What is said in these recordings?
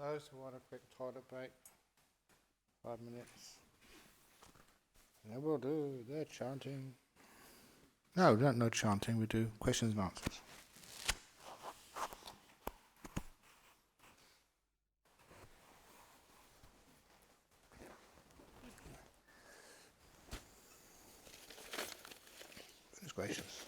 Those who want a quick toilet break, 5 minutes. And then we'll do the chanting. No, no chanting, we do questions and answers. Goodness gracious.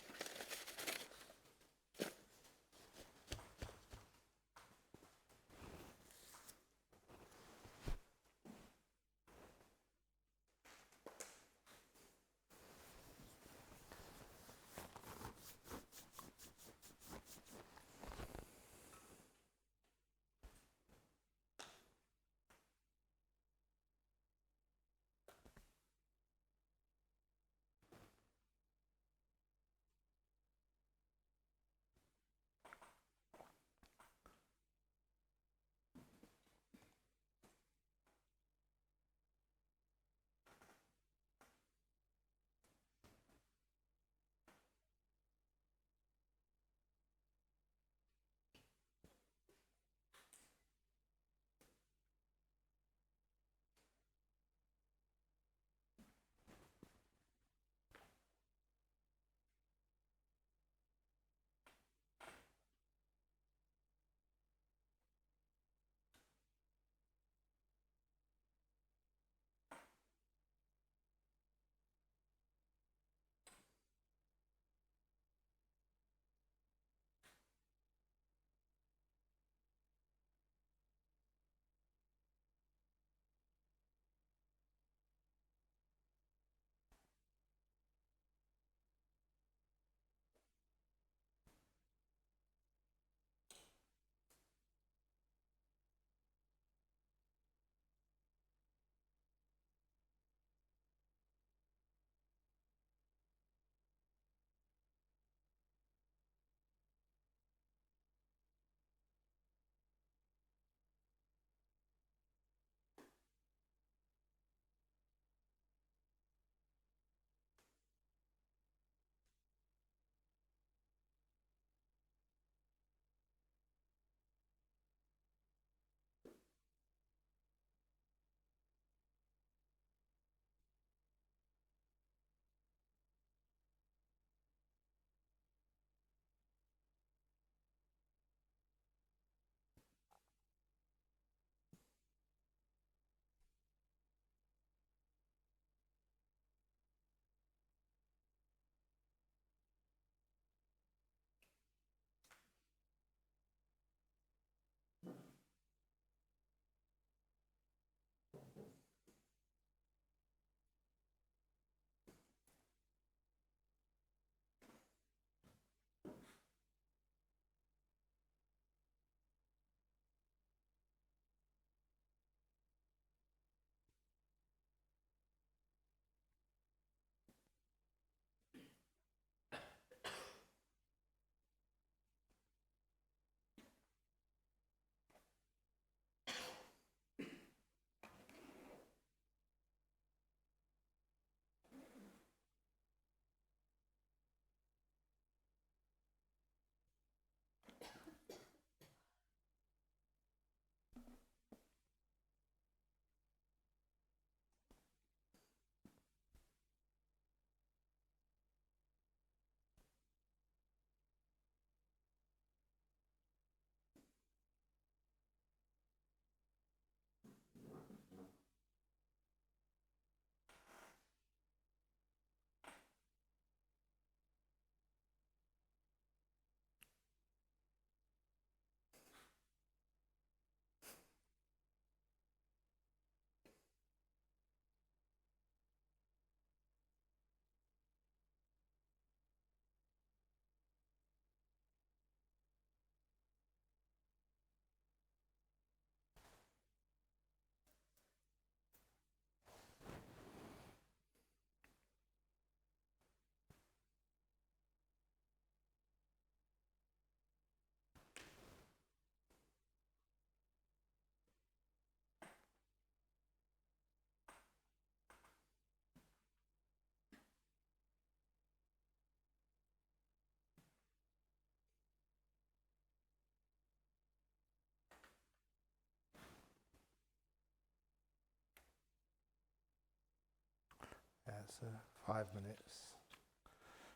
5 minutes.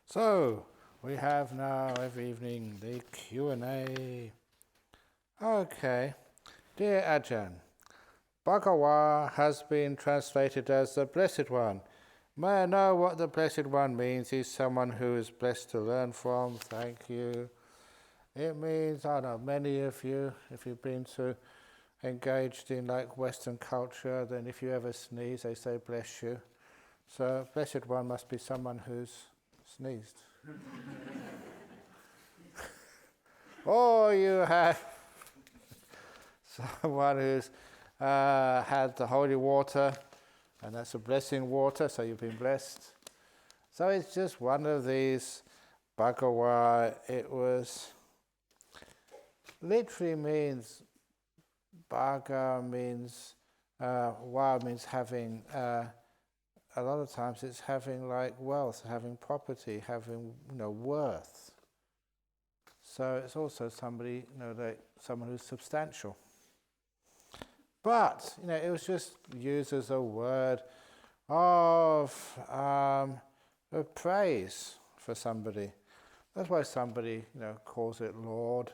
So, we have now every evening the Q&A. Okay. Dear Ajahn, Bhagawa has been translated as the Blessed One. May I know what the Blessed One means? He's someone who is blessed to learn from. Thank you. It means, I don't know, many of you, if you've been engaged in like Western culture, then if you ever sneeze, they say bless you. So Blessed One must be someone who's sneezed. Or you have someone who's had the holy water, and that's a blessing water, so you've been blessed. So it's just one of these Bhagawa. It was literally means, Bhaga means, wa means having, a lot of times it's having like wealth, having property, having worth. So it's also somebody, like someone who's substantial. But, it was just used as a word of praise for somebody. That's why somebody, calls it Lord,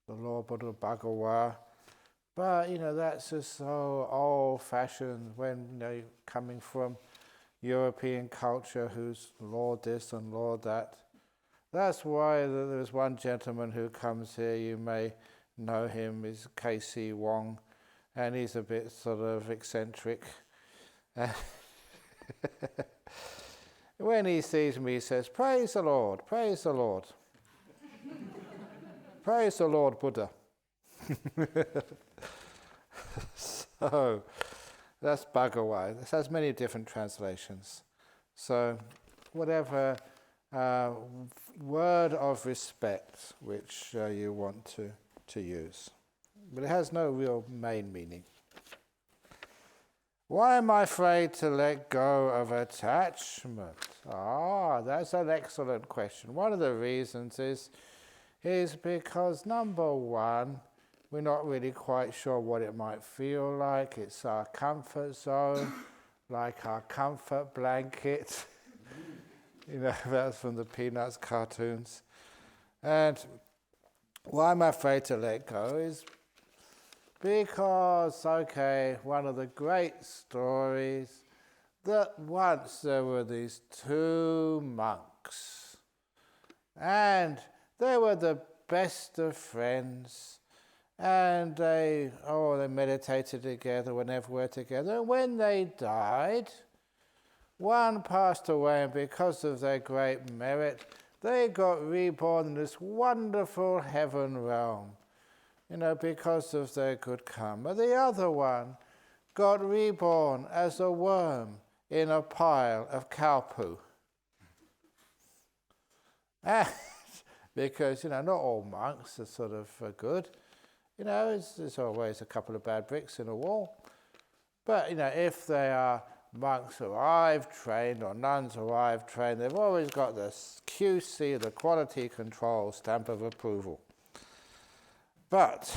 the Lord Buddha Bhagawa. But, that's just so old-fashioned when, coming from European culture who's Lord this and Lord that. That's why there's one gentleman who comes here, you may know him, is K.C. Wong, and he's a bit sort of eccentric. When he sees me, he says, praise the Lord, praise the Lord. Praise the Lord Buddha. So, that's Bhagawa. This has many different translations. So, whatever word of respect which you want to use. But it has no real main meaning. Why am I afraid to let go of attachment? That's an excellent question. One of the reasons is because, number one, we're not really quite sure what it might feel like. It's our comfort zone, like our comfort blanket. That's from the Peanuts cartoons. And why am I afraid to let go is because, one of the great stories, that once there were these two monks, and they were the best of friends, and they meditated together whenever we're together. And when they died, one passed away, and because of their great merit, they got reborn in this wonderful heaven realm, because of their good karma. The other one got reborn as a worm in a pile of cow poo. And because, not all monks are sort of good. There's always a couple of bad bricks in a wall. But, if they are monks who I've trained or nuns who I've trained, they've always got the QC, the quality control stamp of approval. But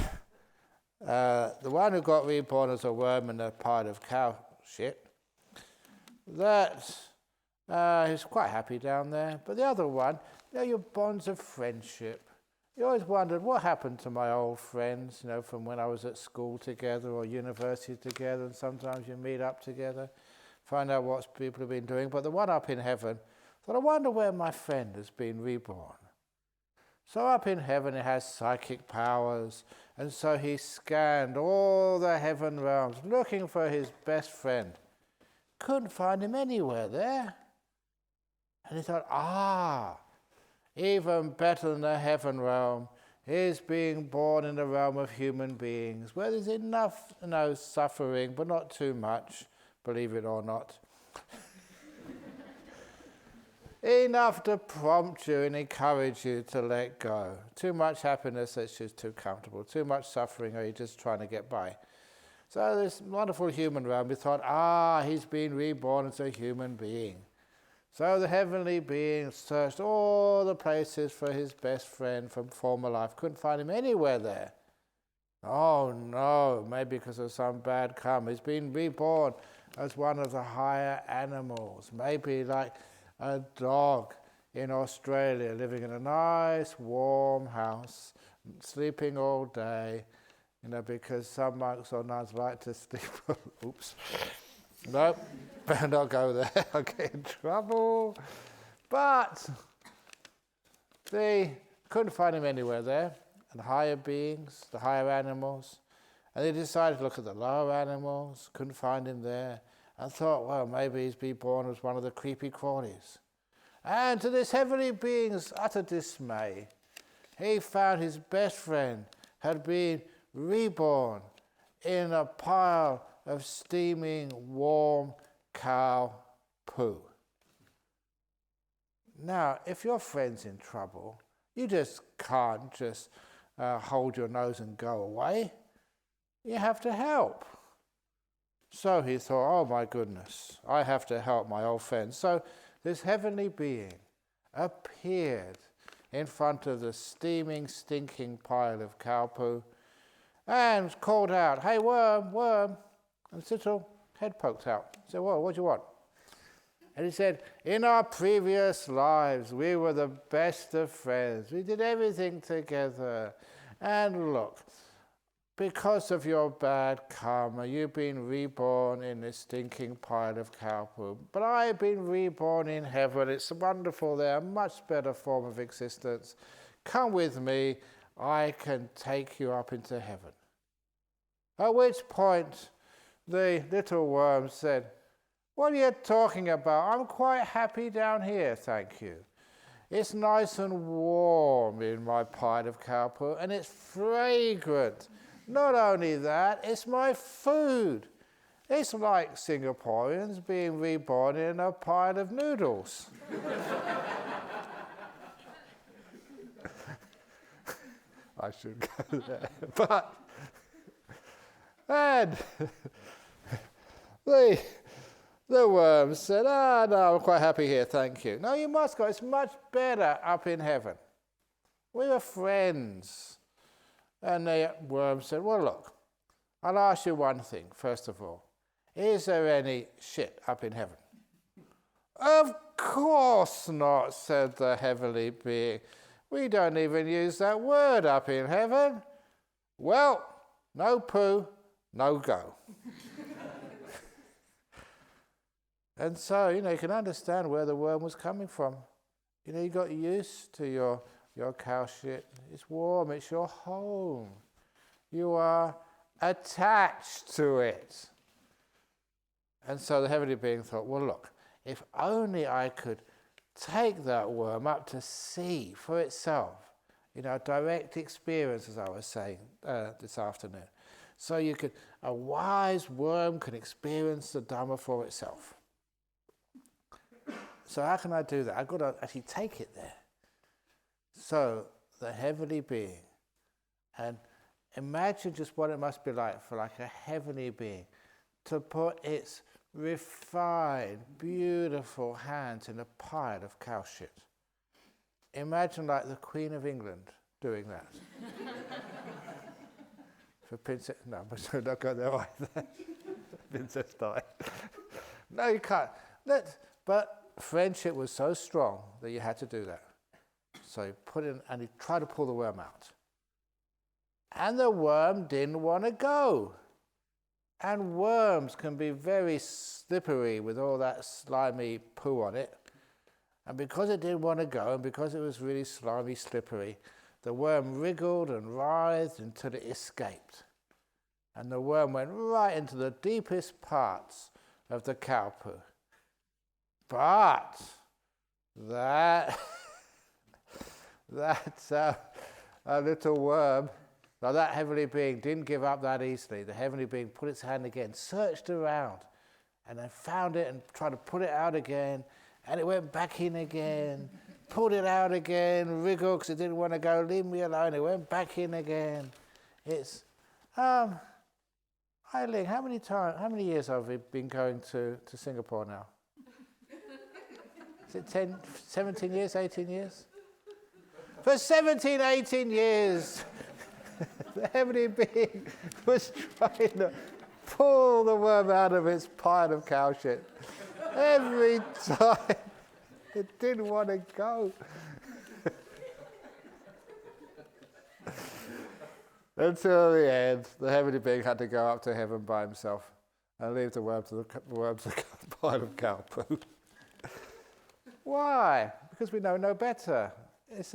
the one who got reborn as a worm in a pile of cow shit, he's quite happy down there. But the other one, your bonds of friendship. You always wondered what happened to my old friends, from when I was at school together or university together, and sometimes you meet up together, find out what people have been doing. But the one up in heaven thought, I wonder where my friend has been reborn. So up in heaven it has psychic powers, and so he scanned all the heaven realms looking for his best friend. Couldn't find him anywhere there. And he thought, even better than the heaven realm is being born in the realm of human beings, where there's enough suffering, but not too much, believe it or not. Enough to prompt you and encourage you to let go. Too much happiness, that's just too comfortable. Too much suffering, or you're just trying to get by. So this wonderful human realm, we thought, he's been reborn as a human being. So the heavenly being searched all the places for his best friend from former life. Couldn't find him anywhere there. Oh no, maybe because of some bad karma. He's been reborn as one of the higher animals, maybe like a dog in Australia living in a nice warm house, sleeping all day, because some monks or nuns like to sleep. Oops. Nope, better not go there, I'll get in trouble. But they couldn't find him anywhere there, and higher beings, the higher animals, and they decided to look at the lower animals, couldn't find him there, and thought, well, maybe he's been born as one of the creepy crawlies. And to this heavenly being's utter dismay, he found his best friend had been reborn in a pile of steaming, warm cow poo. Now, if your friend's in trouble, you just can't just hold your nose and go away. You have to help. So he thought, oh my goodness, I have to help my old friend. So this heavenly being appeared in front of the steaming, stinking pile of cow poo and called out, hey, worm, worm. And his little head poked out. He said, well, what do you want? And he said, in our previous lives, we were the best of friends. We did everything together. And look, because of your bad karma, you've been reborn in this stinking pile of cow poo. But I've been reborn in heaven. It's wonderful there, a much better form of existence. Come with me. I can take you up into heaven. At which point, the little worm said, what are you talking about? I'm quite happy down here, thank you. It's nice and warm in my pile of cow poo, and it's fragrant. Not only that, it's my food. It's like Singaporeans being reborn in a pile of noodles. I should go there. But, and the worm said, no, I'm quite happy here, thank you. No, you must go. It's much better up in heaven. We were friends. And the worm said, well, look, I'll ask you one thing, first of all. Is there any shit up in heaven? Of course not, said the heavenly being. We don't even use that word up in heaven. Well, no poo, no go. And so, you can understand where the worm was coming from. You got used to your cow shit. It's warm, it's your home. You are attached to it. And so the heavenly being thought, well, look, if only I could take that worm up to see for itself, direct experience, as I was saying this afternoon. So a wise worm can experience the Dhamma for itself. So how can I do that? I've got to actually take it there. So the heavenly being, and imagine just what it must be like for like a heavenly being to put its refined, beautiful hands in a pile of cow shit. Imagine like the Queen of England doing that. For Princess, no, but don't go there either. Princess died. No, you can't. But friendship was so strong that you had to do that. So he put in, and he tried to pull the worm out. And the worm didn't want to go. And worms can be very slippery with all that slimy poo on it. And because it didn't want to go, and because it was really slimy, slippery, the worm wriggled and writhed until it escaped. And the worm went right into the deepest parts of the cow poo. But that a little worm, now that heavenly being didn't give up that easily. The heavenly being put its hand again, searched around, and then found it and tried to pull it out again, and it went back in again, pulled it out again, wriggled because it didn't want to go, leave me alone, it went back in again. It's, Eileen, how many years have we been going to Singapore now? Is it 10, 17 years, 18 years? For 17, 18 years, the heavenly being was trying to pull the worm out of its pile of cow shit. Every time. It didn't want to go. Until the end, the heavenly being had to go up to heaven by himself and leave the worm to the pile of cow poo. Why? Because we know no better. It's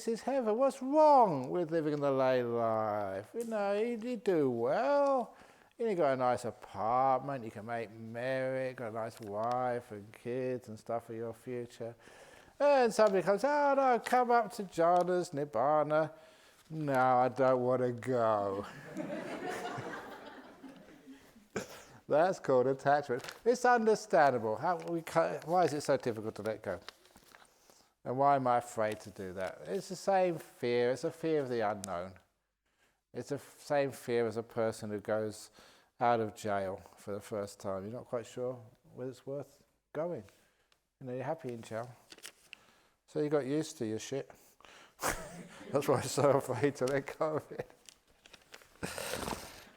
his heaven. What's wrong with living in the lay life? You do well. You got a nice apartment, you can make merry, got a nice wife and kids and stuff for your future. And somebody comes, oh no, come up to jhanas, nibbana. No, I don't want to go. That's called attachment. It's understandable. Why is it so difficult to let go? And why am I afraid to do that? It's the same fear. It's a fear of the unknown. It's the same fear as a person who goes out of jail for the first time. You're not quite sure whether it's worth going. You're happy in jail. So you got used to your shit. That's why I'm so afraid to let go of it.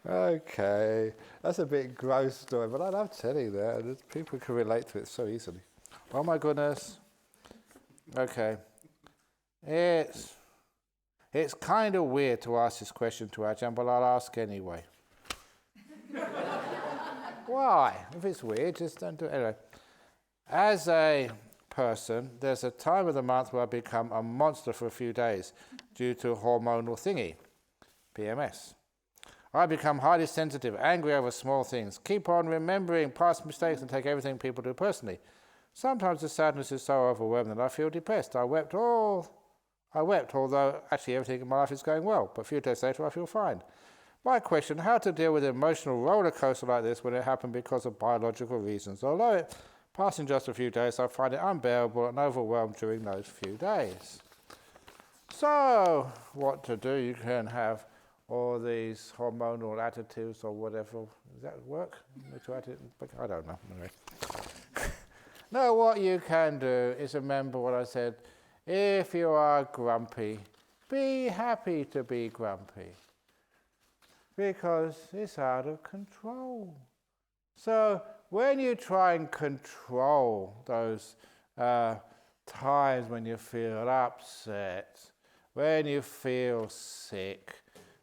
Okay, that's a bit gross story, but I love telling that. People can relate to it so easily. Oh my goodness. Okay. It's kind of weird to ask this question to Ajahn, but I'll ask anyway. Why? If it's weird, just don't do it anyway. As a person, there's a time of the month where I become a monster for a few days due to hormonal thingy, PMS. I become highly sensitive, angry over small things, keep on remembering past mistakes and take everything people do personally. Sometimes the sadness is so overwhelming that I feel depressed. I wept, although actually everything in my life is going well, but a few days later I feel fine. My question, how to deal with an emotional roller coaster like this when it happened because of biological reasons. Although it passed in just a few days, I find it unbearable and overwhelmed during those few days. So, what to do? You can have all these hormonal attitudes or whatever. Does that work? I don't know. Anyway. No, what you can do is remember what I said. If you are grumpy, be happy to be grumpy. Because it's out of control. So when you try and control those times when you feel upset, when you feel sick,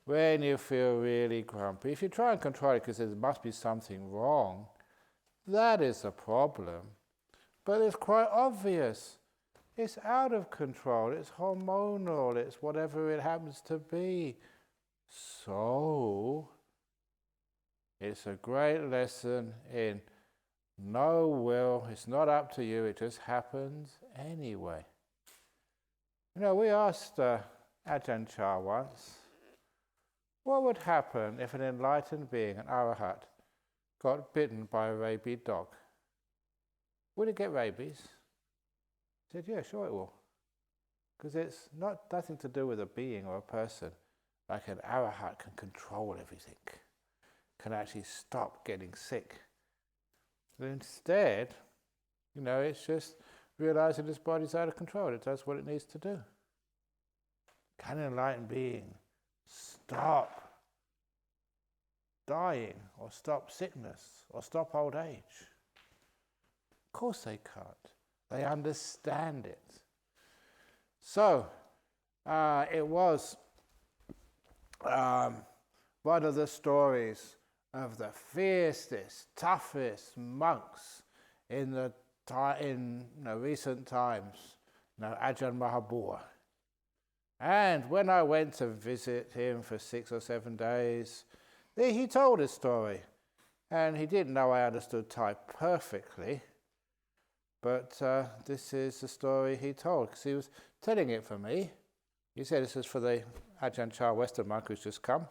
when you feel really grumpy, if you try and control it because there must be something wrong, that is a problem. But it's quite obvious. It's out of control, it's hormonal, it's whatever it happens to be. So, it's a great lesson in no will, it's not up to you, it just happens anyway. We asked Ajahn Chah once, what would happen if an enlightened being, an arahat, got bitten by a rabid dog? Would it get rabies? He said, yeah, sure it will. Because it's nothing to do with a being or a person. Like an arahat can control everything, can actually stop getting sick. But instead, it's just realizing this body's out of control. It does what it needs to do. Can an enlightened being stop dying or stop sickness or stop old age? Of course they can't. They understand it. So, it was one of the stories of the fiercest, toughest monks in recent times, Ajahn Mahabua. And when I went to visit him for 6 or 7 days, he told his story. And he didn't know I understood Thai perfectly, but this is the story he told, because he was telling it for me. He said this is for the Ajahn Chah Western monk who's just come.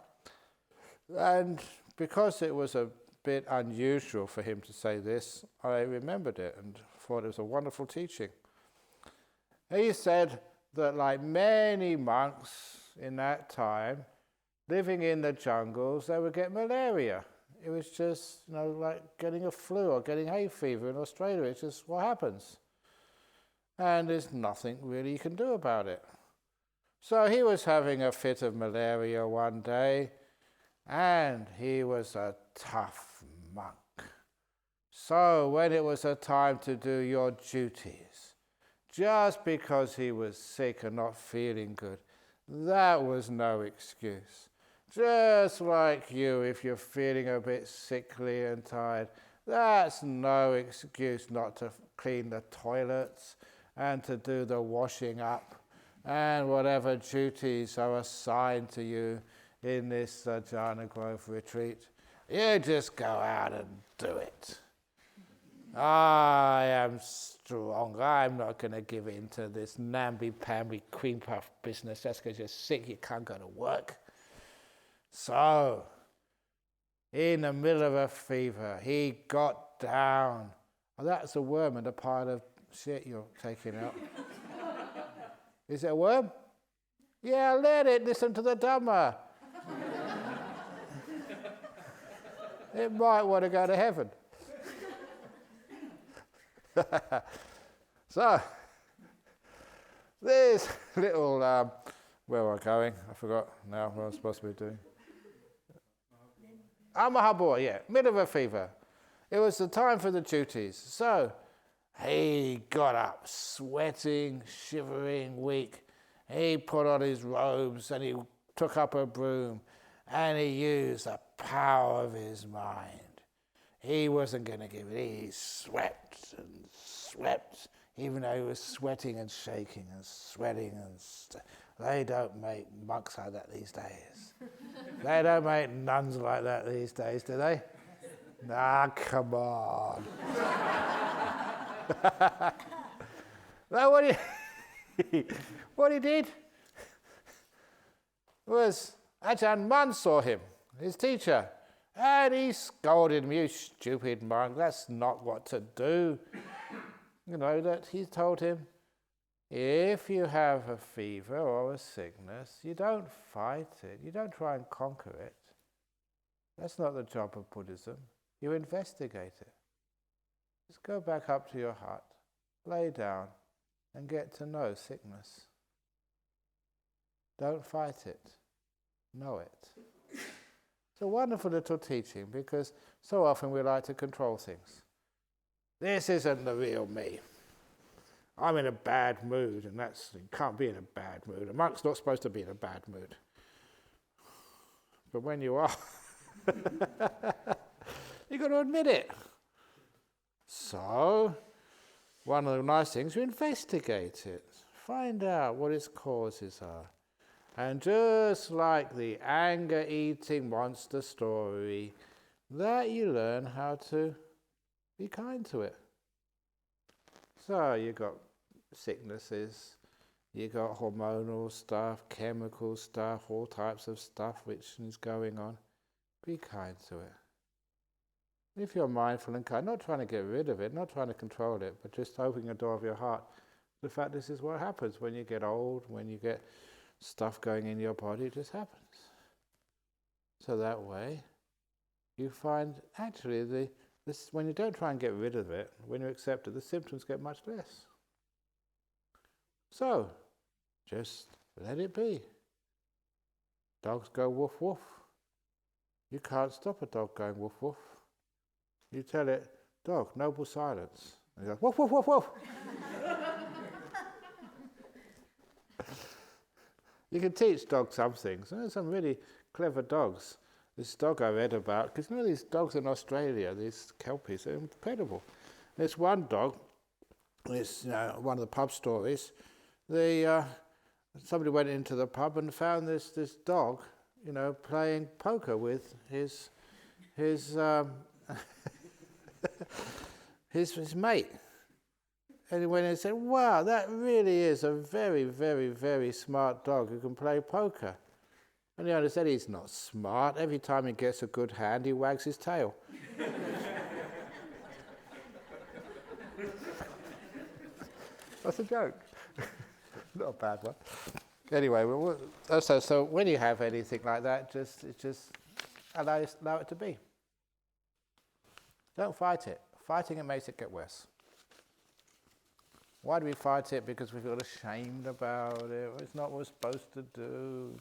And because it was a bit unusual for him to say this, I remembered it and thought it was a wonderful teaching. He said that like many monks in that time, living in the jungles, they would get malaria. It was just, like getting a flu or getting hay fever in Australia. It's just what happens. And there's nothing really you can do about it. So he was having a fit of malaria one day, and he was a tough monk. So when it was a time to do your duties, just because he was sick and not feeling good, that was no excuse. Just like you, if you're feeling a bit sickly and tired, that's no excuse not to clean the toilets and to do the washing up and whatever duties are assigned to you in this jhana growth retreat. You just go out and do it. I am strong. I'm not going to give in to this namby-pamby cream puff business just because you're sick, you can't go to work. So, in the middle of a fever, he got down. Oh, that's a worm and a pile of shit you're taking out. Is it a worm? Yeah, let it. Listen to the Dhamma. It might want to go to heaven. So, this little, where am I going? I forgot now what I'm supposed to be doing. Amahabur, yeah, middle of a fever. It was the time for the duties. So, he got up, sweating, shivering, weak. He put on his robes and he took up a broom and he used the power of his mind. He wasn't going to give it. He swept and swept, even though he was sweating and shaking and sweating. They don't make monks like that these days. They don't make nuns like that these days, do they? Ah, come on. No, what he did was Ajahn Mun saw him, his teacher, and he scolded him, "You stupid monk, that's not what to do." You know, that he told him, if you have a fever or a sickness, you don't fight it, you don't try and conquer it. That's not the job of Buddhism. You investigate it. Just go back up to your hut, lay down, and get to know sickness. Don't fight it. Know it. It's a wonderful little teaching because so often we like to control things. This isn't the real me. I'm in a bad mood, and you can't be in a bad mood. A monk's not supposed to be in a bad mood. But when you are, you've got to admit it. So, one of the nice things, you investigate it. Find out what its causes are. And just like the anger-eating monster story, that you learn how to be kind to it. So you got sicknesses, you got hormonal stuff, chemical stuff, all types of stuff which is going on. Be kind to it. If you're mindful and kind, not trying to get rid of it, not trying to control it, but just opening the door of your heart. The fact this is what happens when you get old, when you get stuff going in your body, it just happens. So that way, you find actually when you don't try and get rid of it, when you accept it, the symptoms get much less. So, just let it be. Dogs go woof woof. You can't stop a dog going woof woof. You tell it, dog, noble silence. And it goes woof woof woof woof. You can teach dogs some things. There's some really clever dogs. This dog I read about, because these dogs in Australia, these kelpies, are incredible. There's one dog, it's one of the pub stories. Somebody went into the pub and found this dog, playing poker with his mate. And he went in and said, "Wow, that really is a very, very, very smart dog who can play poker." And the owner said, "He's not smart. Every time he gets a good hand, he wags his tail." That's a joke. Not a bad one. Anyway, so when you have anything like that, just allow it to be. Don't fight it. Fighting it makes it get worse. Why do we fight it? Because we feel ashamed about it. It's not what we're supposed to do.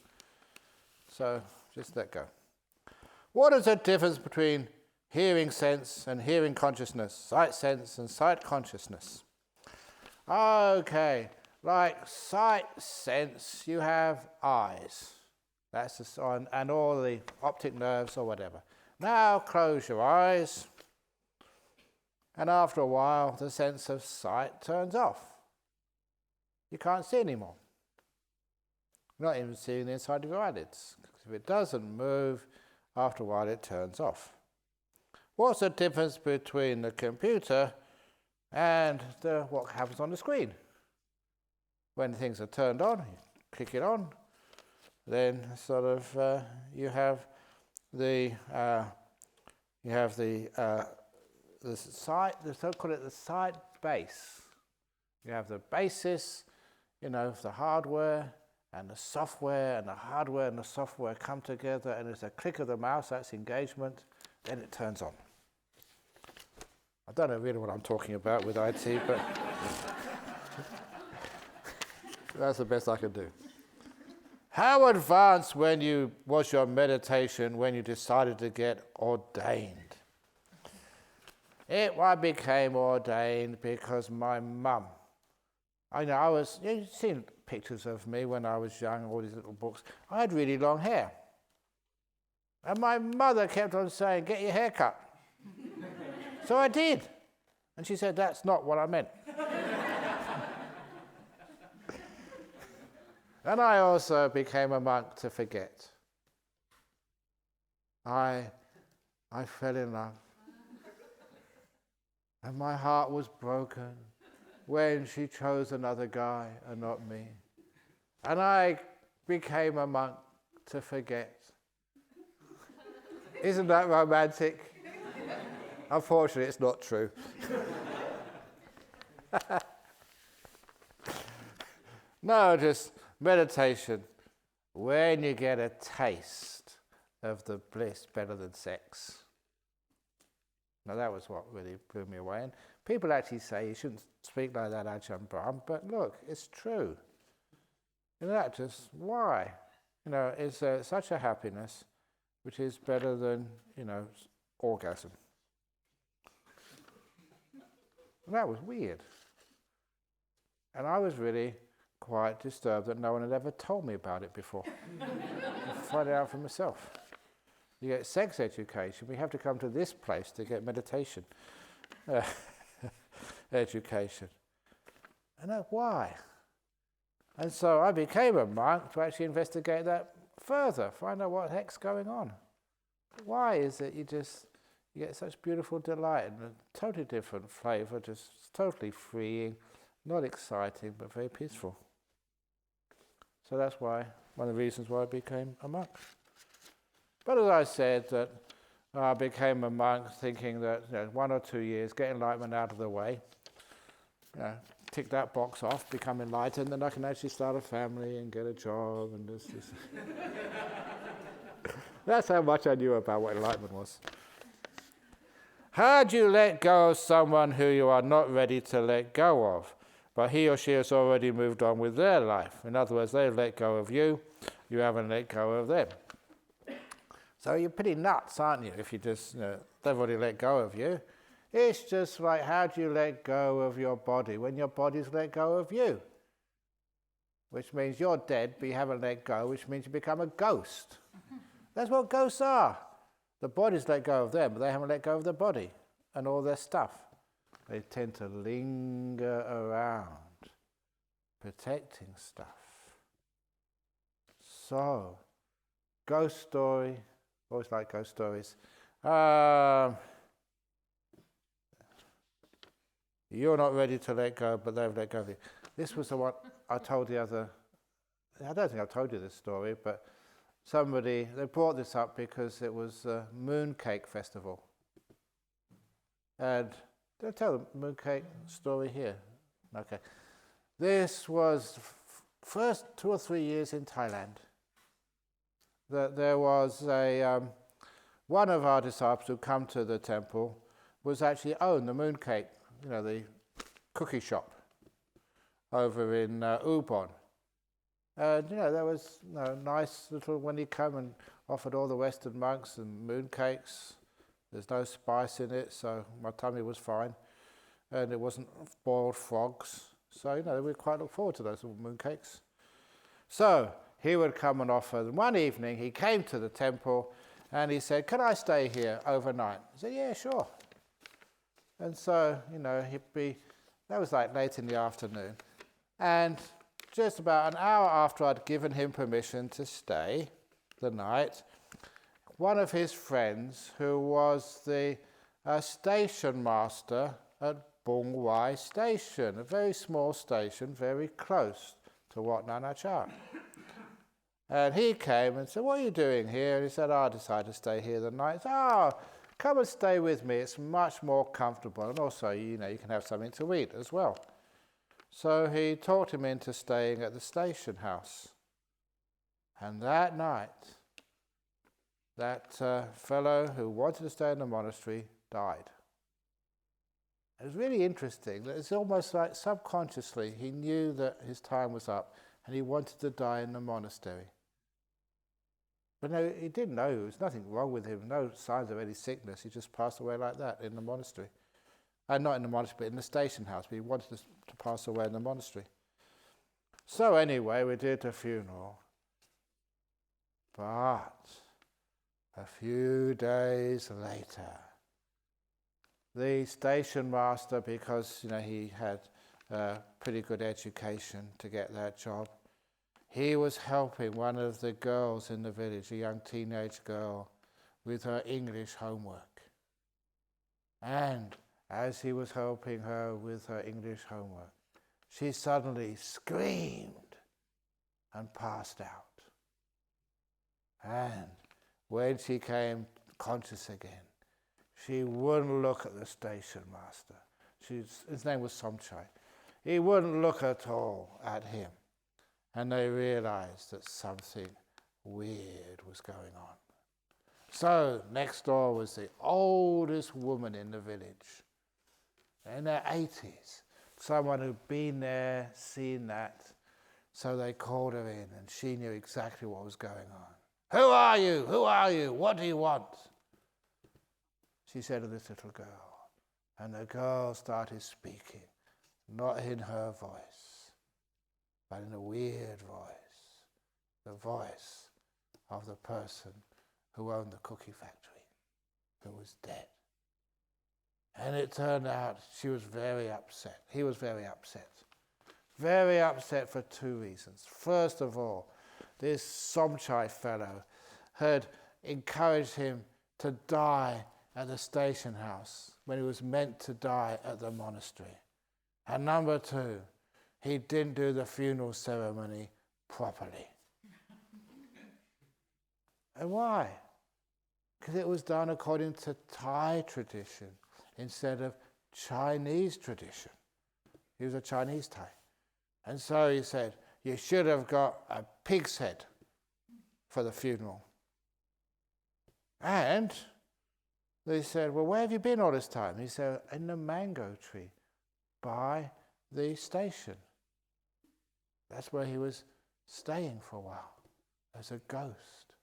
So just let go. What is the difference between hearing sense and hearing consciousness, sight sense and sight consciousness? Okay, like sight sense, you have eyes. That's the sign, and all the optic nerves or whatever. Now close your eyes, and after a while the sense of sight turns off. You can't see anymore. You're not even seeing the inside of your eyelids. If it doesn't move, after a while it turns off. What's the difference between the computer and what happens on the screen? When things are turned on, you click it on, then sort of you have the sight. They call it the sight base. You have the basis, the hardware and the software, and the hardware and the software come together, and there's a click of the mouse. That's engagement. Then it turns on. I don't know really what I'm talking about with IT, but that's the best I can do. How advanced was your meditation when you decided to get ordained? I became ordained because my mum, you've seen pictures of me when I was young, all these little books. I had really long hair. And my mother kept on saying, get your hair cut. So I did. And she said, that's not what I meant. And I also became a monk to forget. I fell in love. And my heart was broken when she chose another guy and not me. And I became a monk to forget. Isn't that romantic? Unfortunately, it's not true. No, just meditation. When you get a taste of the bliss better than sex. Now that was what really blew me away. And people actually say you shouldn't speak like that, Ajahn Brahm, but look, it's true. Why? It's such a happiness which is better than, orgasm. And that was weird. And I was really quite disturbed that no one had ever told me about it before. I find it out for myself. You get sex education, we have to come to this place to get meditation education. And that's why. And so I became a monk to actually investigate that further, find out what the heck's going on. Why is it you get such beautiful delight and a totally different flavour, just totally freeing, not exciting, but very peaceful. So that's one of the reasons why I became a monk. But as I said, that I became a monk thinking that 1 or 2 years, get enlightenment out of the way, tick that box off, become enlightened, then I can actually start a family and get a job and this. That's how much I knew about what enlightenment was. How do you let go of someone who you are not ready to let go of, but he or she has already moved on with their life? In other words, they've let go of you, you haven't let go of them. So you're pretty nuts, aren't you, if you just, they've already let go of you. It's just like, how do you let go of your body when your body's let go of you? Which means you're dead, but you haven't let go, which means you become a ghost. That's what ghosts are. The body's let go of them, but they haven't let go of the body and all their stuff. They tend to linger around, protecting stuff. So, ghost story, always like ghost stories. You're not ready to let go, but they've let go of you. This was the one I told the other. I don't think I've told you this story, but they brought this up because it was a mooncake festival. And did I tell the mooncake story here? Okay. This was first 2 or 3 years in Thailand. That there was one of our disciples who come to the temple was actually owned the mooncake, the cookie shop over in Ubon. And, there was nice little, when he came and offered all the Western monks and mooncakes, there's no spice in it, so my tummy was fine. And it wasn't boiled frogs. So, we quite look forward to those little mooncakes. So, he would come and offer them. One evening, he came to the temple and he said, "Can I stay here overnight?" I said, "Yeah, sure." And so, that was like late in the afternoon. And just about an hour after I'd given him permission to stay the night, one of his friends, who was the station master at Bung Wai Station, a very small station, very close to Wat Nanachat. And he came and said, "What are you doing here?" And he said, "I decided to stay here the night." He said, "Come and stay with me. It's much more comfortable. And also, you can have something to eat as well." So he talked him into staying at the station house. And that night, that fellow who wanted to stay in the monastery died. It was really interesting. It's almost like subconsciously he knew that his time was up and he wanted to die in the monastery. But no, he didn't know. There was nothing wrong with him, no signs of any sickness. He just passed away like that in the monastery. Not in the monastery, but in the station house. But he wanted to pass away in the monastery. So anyway, we did the funeral. But a few days later, the station master, because he had a pretty good education to get that job, he was helping one of the girls in the village, a young teenage girl, with her English homework. And as he was helping her with her English homework, she suddenly screamed and passed out. And when she came conscious again, she wouldn't look at the station master. His name was Somchai. He wouldn't look at all at him. And they realized that something weird was going on. So next door was the oldest woman in the village, in her 80s. Someone who'd been there, seen that. So they called her in and she knew exactly what was going on. "Who are you? Who are you? What do you want?" She said to this little girl. And the girl started speaking, not in her voice, but in a weird voice, the voice of the person who owned the cookie factory, who was dead. And it turned out she was very upset. He was very upset. Very upset for two reasons. First of all, this Somchai fellow had encouraged him to die at the station house when he was meant to die at the monastery. And number two, he didn't do the funeral ceremony properly. And why? Because it was done according to Thai tradition instead of Chinese tradition. He was a Chinese Thai. And so he said, "You should have got a pig's head for the funeral." And they said, "Well, where have you been all this time?" He said, "In the mango tree by the station." That's where he was staying for a while as a ghost.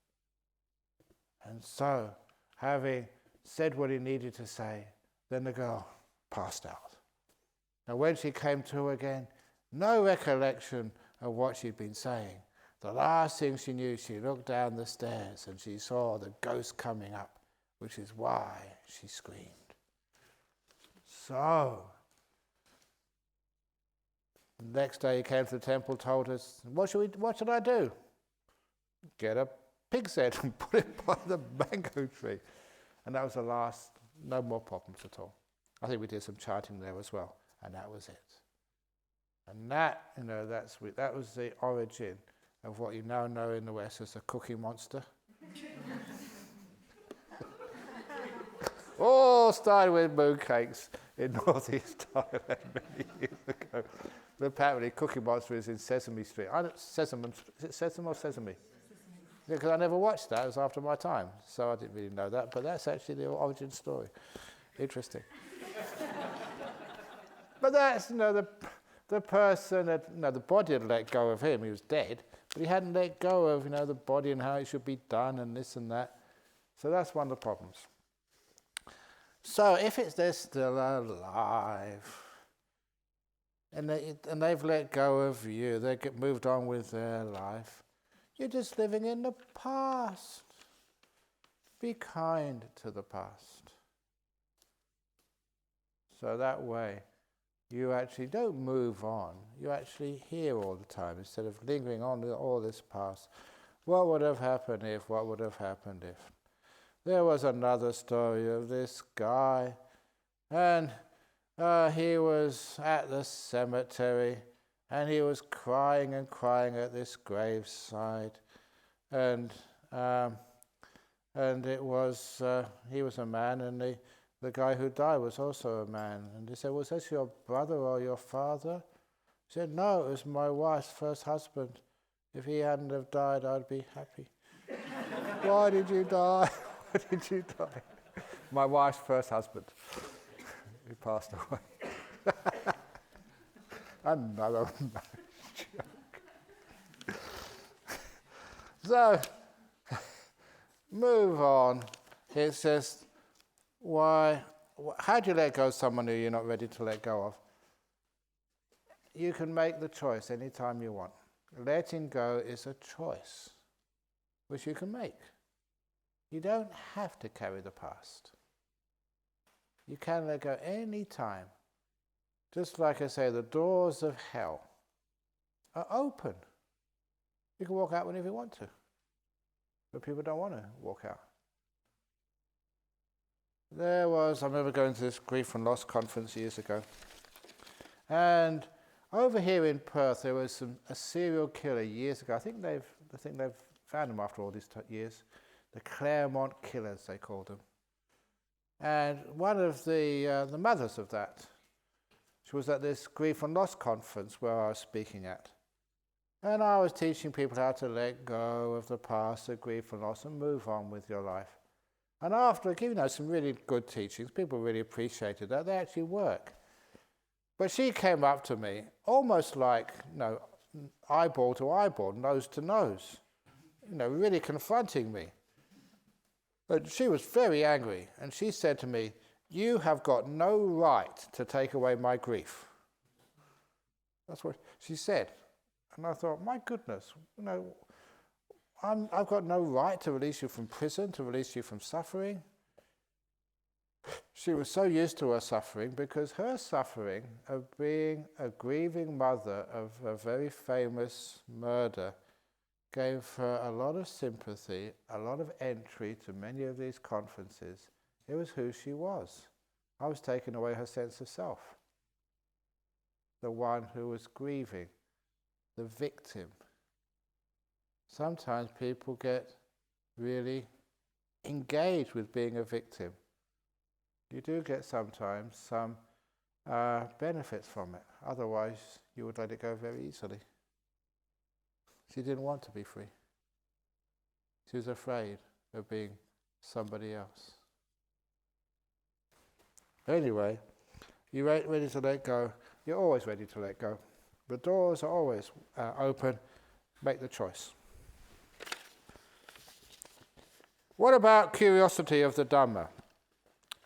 And so, having said what he needed to say, then the girl passed out. Now when she came to again, no recollection of what she'd been saying. The last thing she knew, she looked down the stairs and she saw the ghost coming up, which is why she screamed. So, the next day he came to the temple, told us, what should I do? Get a pig's head and put it by the mango tree. And that was the last, no more problems at all. I think we did some chanting there as well, and that was it. And that, that was the origin of what you now know in the West as a cookie monster. All started with mooncakes in northeast Thailand many years ago. But apparently Cookie Monster is in Sesame Street. Is it Sesame or Sesame? Yeah, because I never watched that. It was after my time. So I didn't really know that. But that's actually the origin story. Interesting. But that's, the person, the body had let go of him. He was dead. But he hadn't let go of, the body and how it should be done and this and that. So that's one of the problems. So if they're still alive, and they've let go of you, they get moved on with their life, you're just living in the past. Be kind to the past. So that way, you actually don't move on. You're actually here all the time instead of lingering on with all this past. What would have happened if? What would have happened if? There was another story of this guy, and he was at the cemetery, and he was crying and crying at this graveside, and it was he was a man, and the guy who died was also a man. And he said, "Was this your brother or your father?" He said, "No, it was my wife's first husband. If he hadn't have died, I'd be happy." "Why did you die? Why did you die?" "My wife's first husband. He passed away." Another joke. So, move on. It says, how do you let go of someone who you're not ready to let go of? You can make the choice anytime you want. Letting go is a choice, which you can make. You don't have to carry the past. You can let go any time. Just like I say, the doors of hell are open. You can walk out whenever you want to. But people don't want to walk out. I remember going to this grief and loss conference years ago. And over here in Perth, there was a serial killer years ago. I think they've found him after all these years. The Claremont Killers, they called them. And one of the mothers of that, she was at this grief and loss conference where I was speaking at. And I was teaching people how to let go of the past, of grief and loss, and move on with your life. And after giving some really good teachings, people really appreciated that. They actually work. But she came up to me, almost like, eyeball to eyeball, nose to nose, really confronting me. But she was very angry, and she said to me, "You have got no right to take away my grief." That's what she said. And I thought, my goodness, I've got no right to release you from prison, to release you from suffering. She was so used to her suffering because her suffering of being a grieving mother of a very famous murder gave her a lot of sympathy, a lot of entry to many of these conferences. It was who she was. I was taking away her sense of self. The one who was grieving, the victim. Sometimes people get really engaged with being a victim. You do get sometimes some benefits from it. Otherwise, you would let it go very easily. She didn't want to be free. She was afraid of being somebody else. Anyway, you're ready to let go. You're always ready to let go. The doors are always open. Make the choice. What about curiosity of the Dhamma?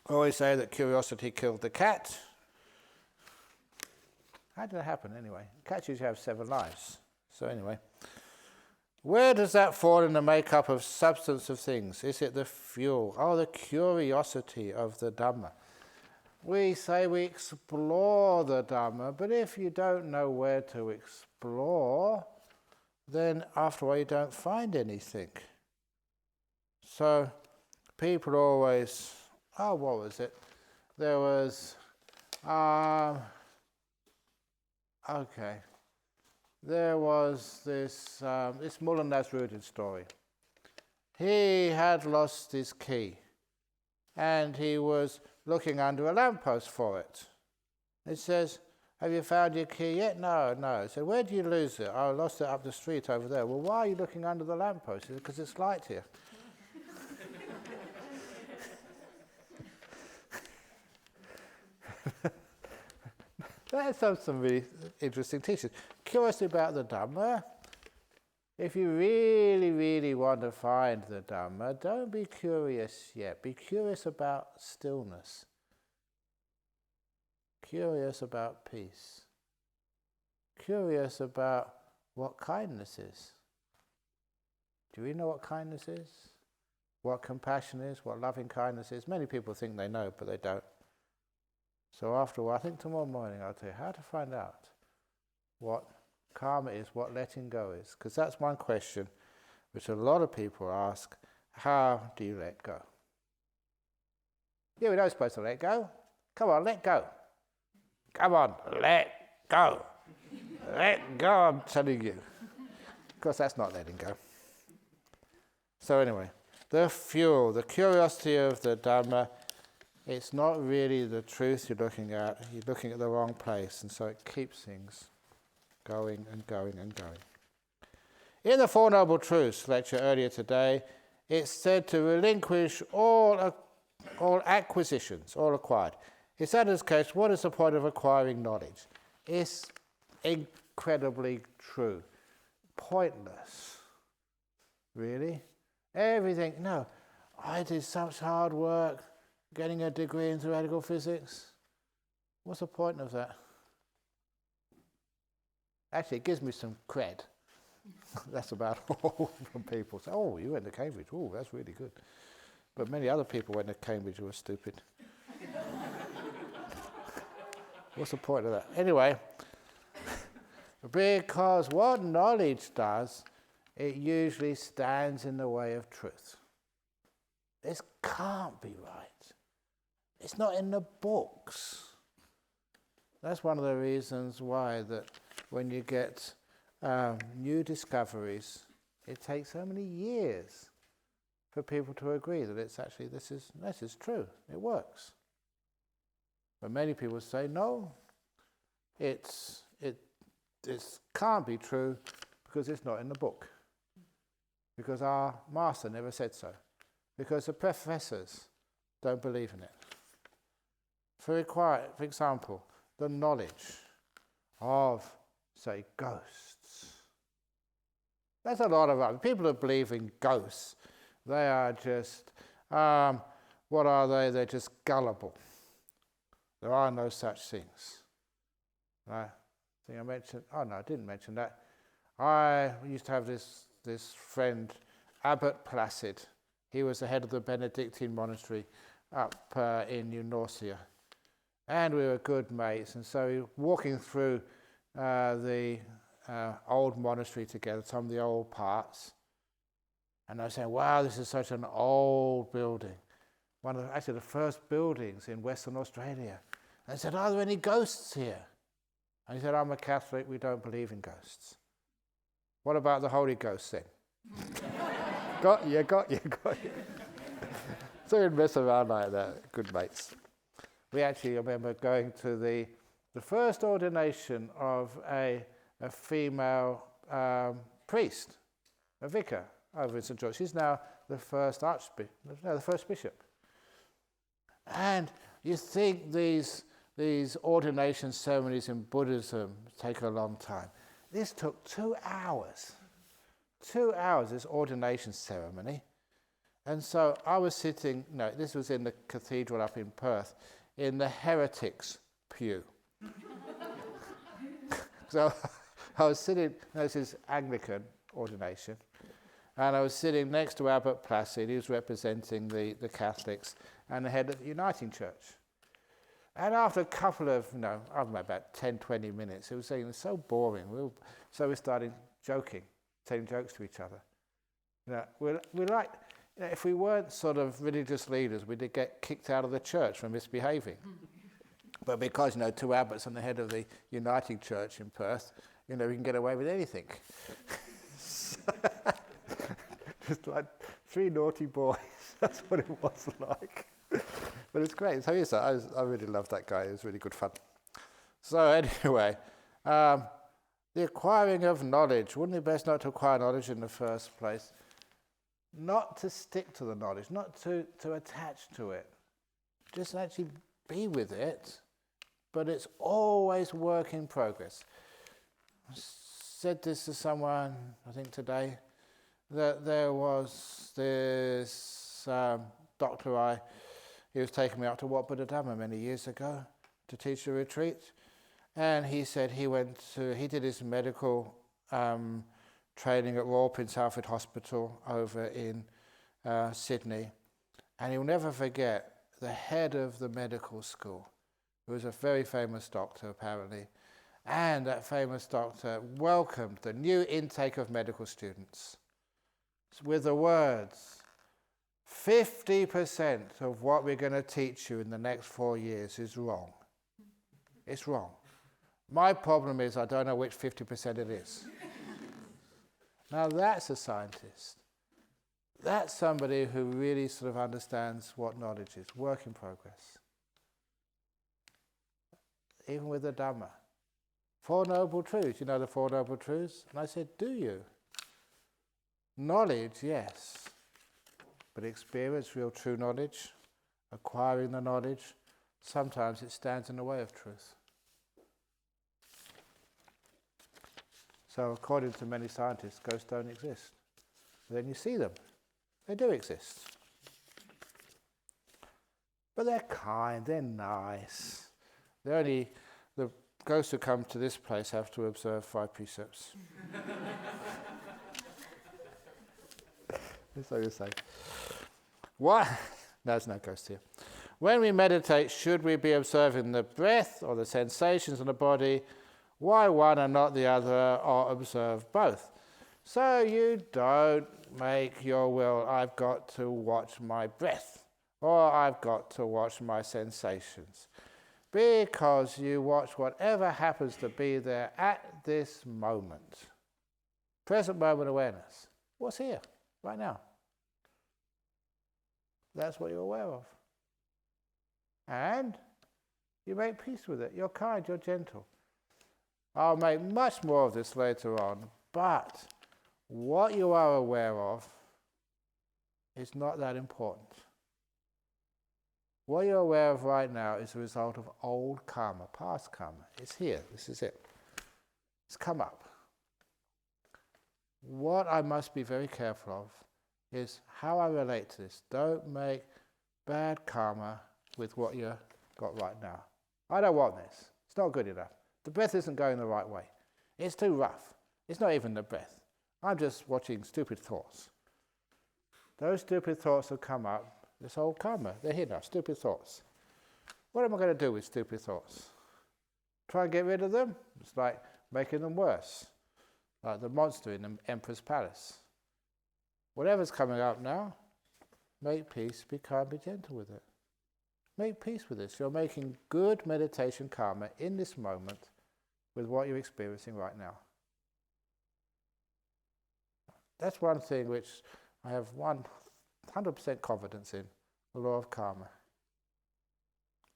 I always say that curiosity killed the cat. How did that happen anyway? Cats usually have 7 lives. So anyway, where does that fall in the makeup of substance of things? Is it the fuel? Oh, the curiosity of the Dhamma. We say we explore the Dhamma, but if you don't know where to explore, then after a while you don't find anything. So people always, what was it? There was, there was this Mullah Nasruddin story. He had lost his key, and he was looking under a lamppost for it. It says, "Have you found your key yet?" No. So where do you lose it? "I lost it up the street over there." "Well, why are you looking under the lamppost?" He said, "Because it's light here." That's some really interesting teachings. Curiosity about the Dhamma. If you really, really want to find the Dhamma, don't be curious yet. Be curious about stillness. Curious about peace. Curious about what kindness is. Do you know what kindness is? What compassion is? What loving kindness is? Many people think they know, but they don't. So after a while, I think tomorrow morning I'll tell you how to find out what karma is, what letting go is. Because that's one question which a lot of people ask: how do you let go? Yeah, we know we're supposed to let go. Come on, let go. Come on, let go. Let go, I'm telling you. Of course, that's not letting go. So anyway, the fuel, the curiosity of the Dhamma, it's not really the truth you're looking at. You're looking at the wrong place, and so it keeps things going and going and going. In the Four Noble Truths lecture earlier today, it's said to relinquish all acquisitions, all acquired. If that is the case, what is the point of acquiring knowledge? It's incredibly true. Pointless. Really? Everything. No, I did such hard work getting a degree in theoretical physics. What's the point of that? Actually, it gives me some cred. That's about all from people. So, oh, you went to Cambridge. Oh, that's really good. But many other people went to Cambridge who were stupid. What's the point of that? Anyway, because what knowledge does, it usually stands in the way of truth. This can't be right. It's not in the books. That's one of the reasons why that when you get new discoveries, it takes so many years for people to agree that it's actually this is true. It works. But many people say no. It can't be true because it's not in the book. Because our master never said so. Because the professors don't believe in it. For example, the knowledge of, say, ghosts. There's a lot of other people who believe in ghosts. They are just, what are they? They're just gullible. There are no such things. Right? I think I mentioned, oh no, I didn't mention that. I used to have this friend, Abbot Placid. He was the head of the Benedictine monastery up in New Norcia. And we were good mates, and so we were walking through the old monastery together, some of the old parts. And I was saying, wow, this is such an old building. One of the first buildings in Western Australia. And I said, are there any ghosts here? And he said, I'm a Catholic, we don't believe in ghosts. What about the Holy Ghost then? got you. So we'd mess around like that, good mates. We actually remember going to the first ordination of a female priest, a vicar over in St. George. She's now the first bishop. And you think these ordination ceremonies in Buddhism take a long time. This took 2 hours. 2 hours, this ordination ceremony. And so I was sitting, this was in the cathedral up in Perth, in the heretics pew. So I was sitting, this is Anglican ordination, and I was sitting next to Abbot Placid. He was representing the Catholics and the head of the Uniting Church. And after a couple of, I don't know, about 10, 20 minutes, it was saying, it's so boring. So we started joking, telling jokes to each other. We're like, if we weren't sort of religious leaders, we'd get kicked out of the church for misbehaving. But because, 2 abbots and the head of the Uniting Church in Perth, we can get away with anything. Just like 3 naughty boys. That's what it was like. But it's great. So yes, I really loved that guy. It was really good fun. So anyway, the acquiring of knowledge. Wouldn't it be best not to acquire knowledge in the first place? Not to stick to the knowledge, not to attach to it. Just actually be with it, but it's always work in progress. said this to someone, I think today, that there was this doctor he was taking me up to Wat Buddha Dhamma many years ago to teach a retreat. And he said he did his medical training at Royal Prince Alfred Hospital over in Sydney. And he'll never forget the head of the medical school, who was a very famous doctor apparently. And that famous doctor welcomed the new intake of medical students with the words, 50% of what we're going to teach you in the next 4 years is wrong. It's wrong. My problem is I don't know which 50% it is. Now that's a scientist. That's somebody who really sort of understands what knowledge is, work in progress. Even with the Dhamma. 4 Noble Truths, you know the 4 Noble Truths? And I said, do you? Knowledge, yes. But experience, real true knowledge, acquiring the knowledge, sometimes it stands in the way of truth. So according to many scientists, ghosts don't exist. But then you see them. They do exist. But they're kind, they're nice. The ghosts who come to this place have to observe 5 precepts. That's what you say. What? No, there's no ghost here. When we meditate, should we be observing the breath or the sensations in the body? Why one and not the other, or observe both? So you don't make your will, I've got to watch my breath, or I've got to watch my sensations. Because you watch whatever happens to be there at this moment. Present moment awareness. What's here, right now? That's what you're aware of. And you make peace with it. You're kind, you're gentle. I'll make much more of this later on, but what you are aware of is not that important. What you're aware of right now is a result of old karma, past karma. It's here, this is it. It's come up. What I must be very careful of is how I relate to this. Don't make bad karma with what you've got right now. I don't want this. It's not good enough. The breath isn't going the right way. It's too rough. It's not even the breath. I'm just watching stupid thoughts. Those stupid thoughts have come up. This old karma, they're here now, stupid thoughts. What am I going to do with stupid thoughts? Try and get rid of them? It's like making them worse. Like the monster in the Emperor's Palace. Whatever's coming up now, make peace, be kind, be gentle with it. Make peace with this. You're making good meditation karma in this moment with what you're experiencing right now. That's one thing which I have 100% confidence in, the law of karma.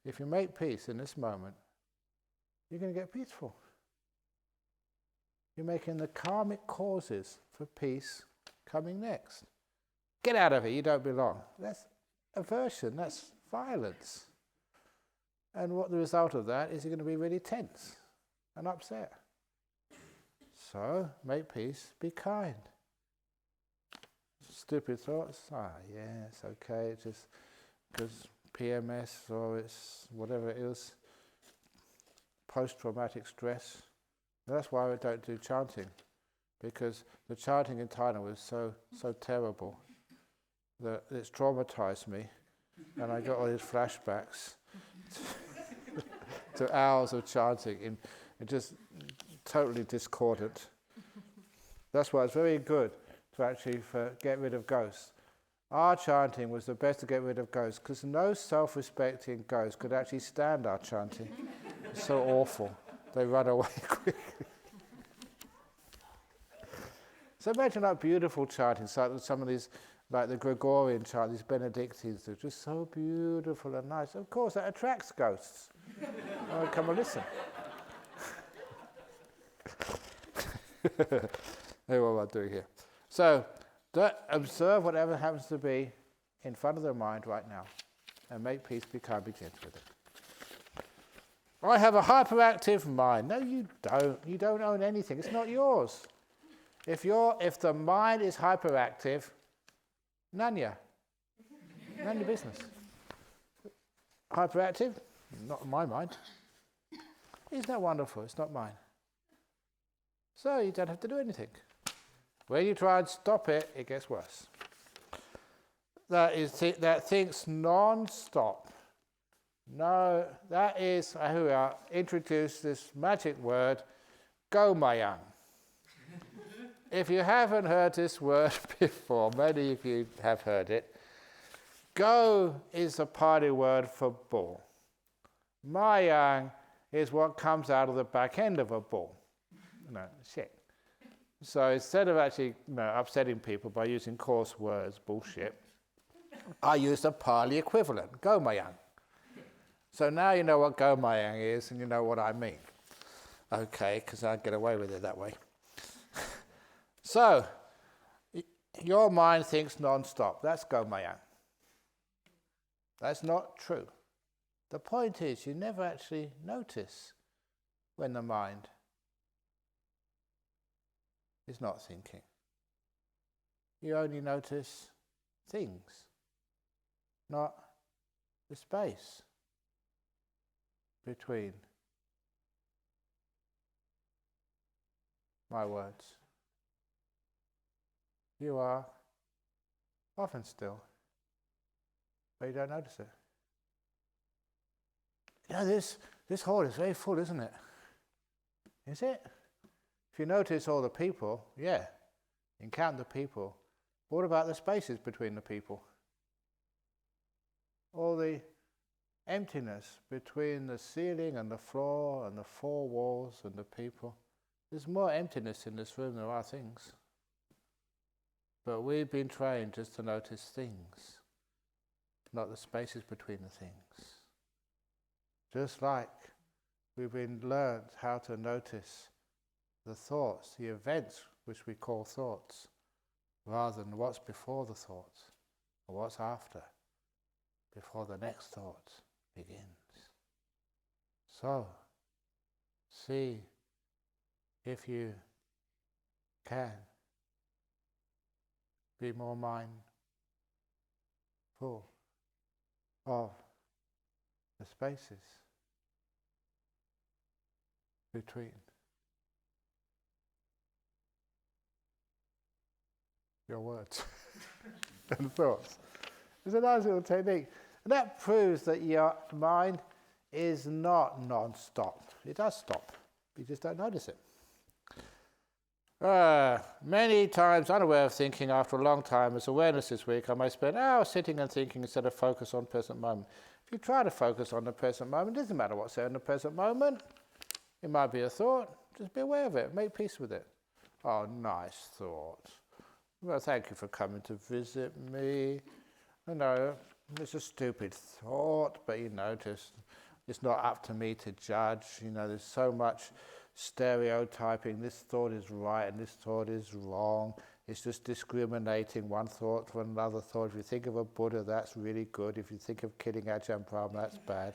If you make peace in this moment, you're going to get peaceful. You're making the karmic causes for peace coming next. Get out of it, you don't belong. That's aversion, that's violence. And what the result of that is you're going to be really tense and upset. So, make peace, be kind. Stupid thoughts, yeah, it's okay, it's just because PMS or it's whatever it is, post-traumatic stress. That's why I don't do chanting, because the chanting in Thailand was so terrible that it's traumatized me, and I got all these flashbacks to hours of chanting, and just totally discordant. That's why it's very good to actually get rid of ghosts. Our chanting was the best to get rid of ghosts, because no self-respecting ghost could actually stand our chanting. It's so awful. They run away quickly. So imagine that beautiful chanting, so some of these, like the Gregorian chant, these Benedictines, they're just so beautiful and nice. Of course, that attracts ghosts. Oh, come and listen. Hey, what am I doing here? So, observe whatever happens to be in front of the mind right now, and make peace, be kind, be gentle with it. I have a hyperactive mind. No, you don't. You don't own anything. It's not yours. If the mind is hyperactive, none your business. Hyperactive? Not my mind. Isn't that wonderful? It's not mine. So you don't have to do anything. When you try and stop it, it gets worse. That thinks non-stop. No, that is, here we are, introduce this magic word, gomayang. If you haven't heard this word before, many of you have heard it. Go is a Pali word for bull. Mayang is what comes out of the back end of a bull. No, shit. So instead of actually upsetting people by using coarse words, bullshit, I used a Pali equivalent, gomayang. So now you know what gomayang is and you know what I mean. Okay, because I get away with it that way. So, your mind thinks non-stop. That's gomayang. That's not true. The point is, you never actually notice when the mind is not thinking. You only notice things, not the space between my words. You are often still, but you don't notice it. You know, this hall is very full, isn't it? Is it? If you notice all the people, yeah, you can count the people. But what about the spaces between the people? All the emptiness between the ceiling and the floor and the four walls and the people. There's more emptiness in this room than there are things. But we've been trained just to notice things, not the spaces between the things. Just like we've been learned how to notice the thoughts, the events which we call thoughts, rather than what's before the thoughts or what's after, before the next thought begins. So, see if you can be more mindful of the spaces between your words and thoughts. It's a nice little technique. And that proves that your mind is not non-stop. It does stop. You just don't notice it. Many times, unaware of thinking after a long time, as awareness this week, I may spend hours sitting and thinking instead of focus on present moment. If you try to focus on the present moment, it doesn't matter what's there in the present moment. It might be a thought. Just be aware of it. Make peace with it. Oh, nice thought. Well, thank you for coming to visit me. I know, it's a stupid thought, but you notice it's not up to me to judge. You know, there's so much stereotyping. This thought is right and this thought is wrong. It's just discriminating one thought from another thought. If you think of a Buddha, that's really good. If you think of killing Ajahn Brahm, that's bad.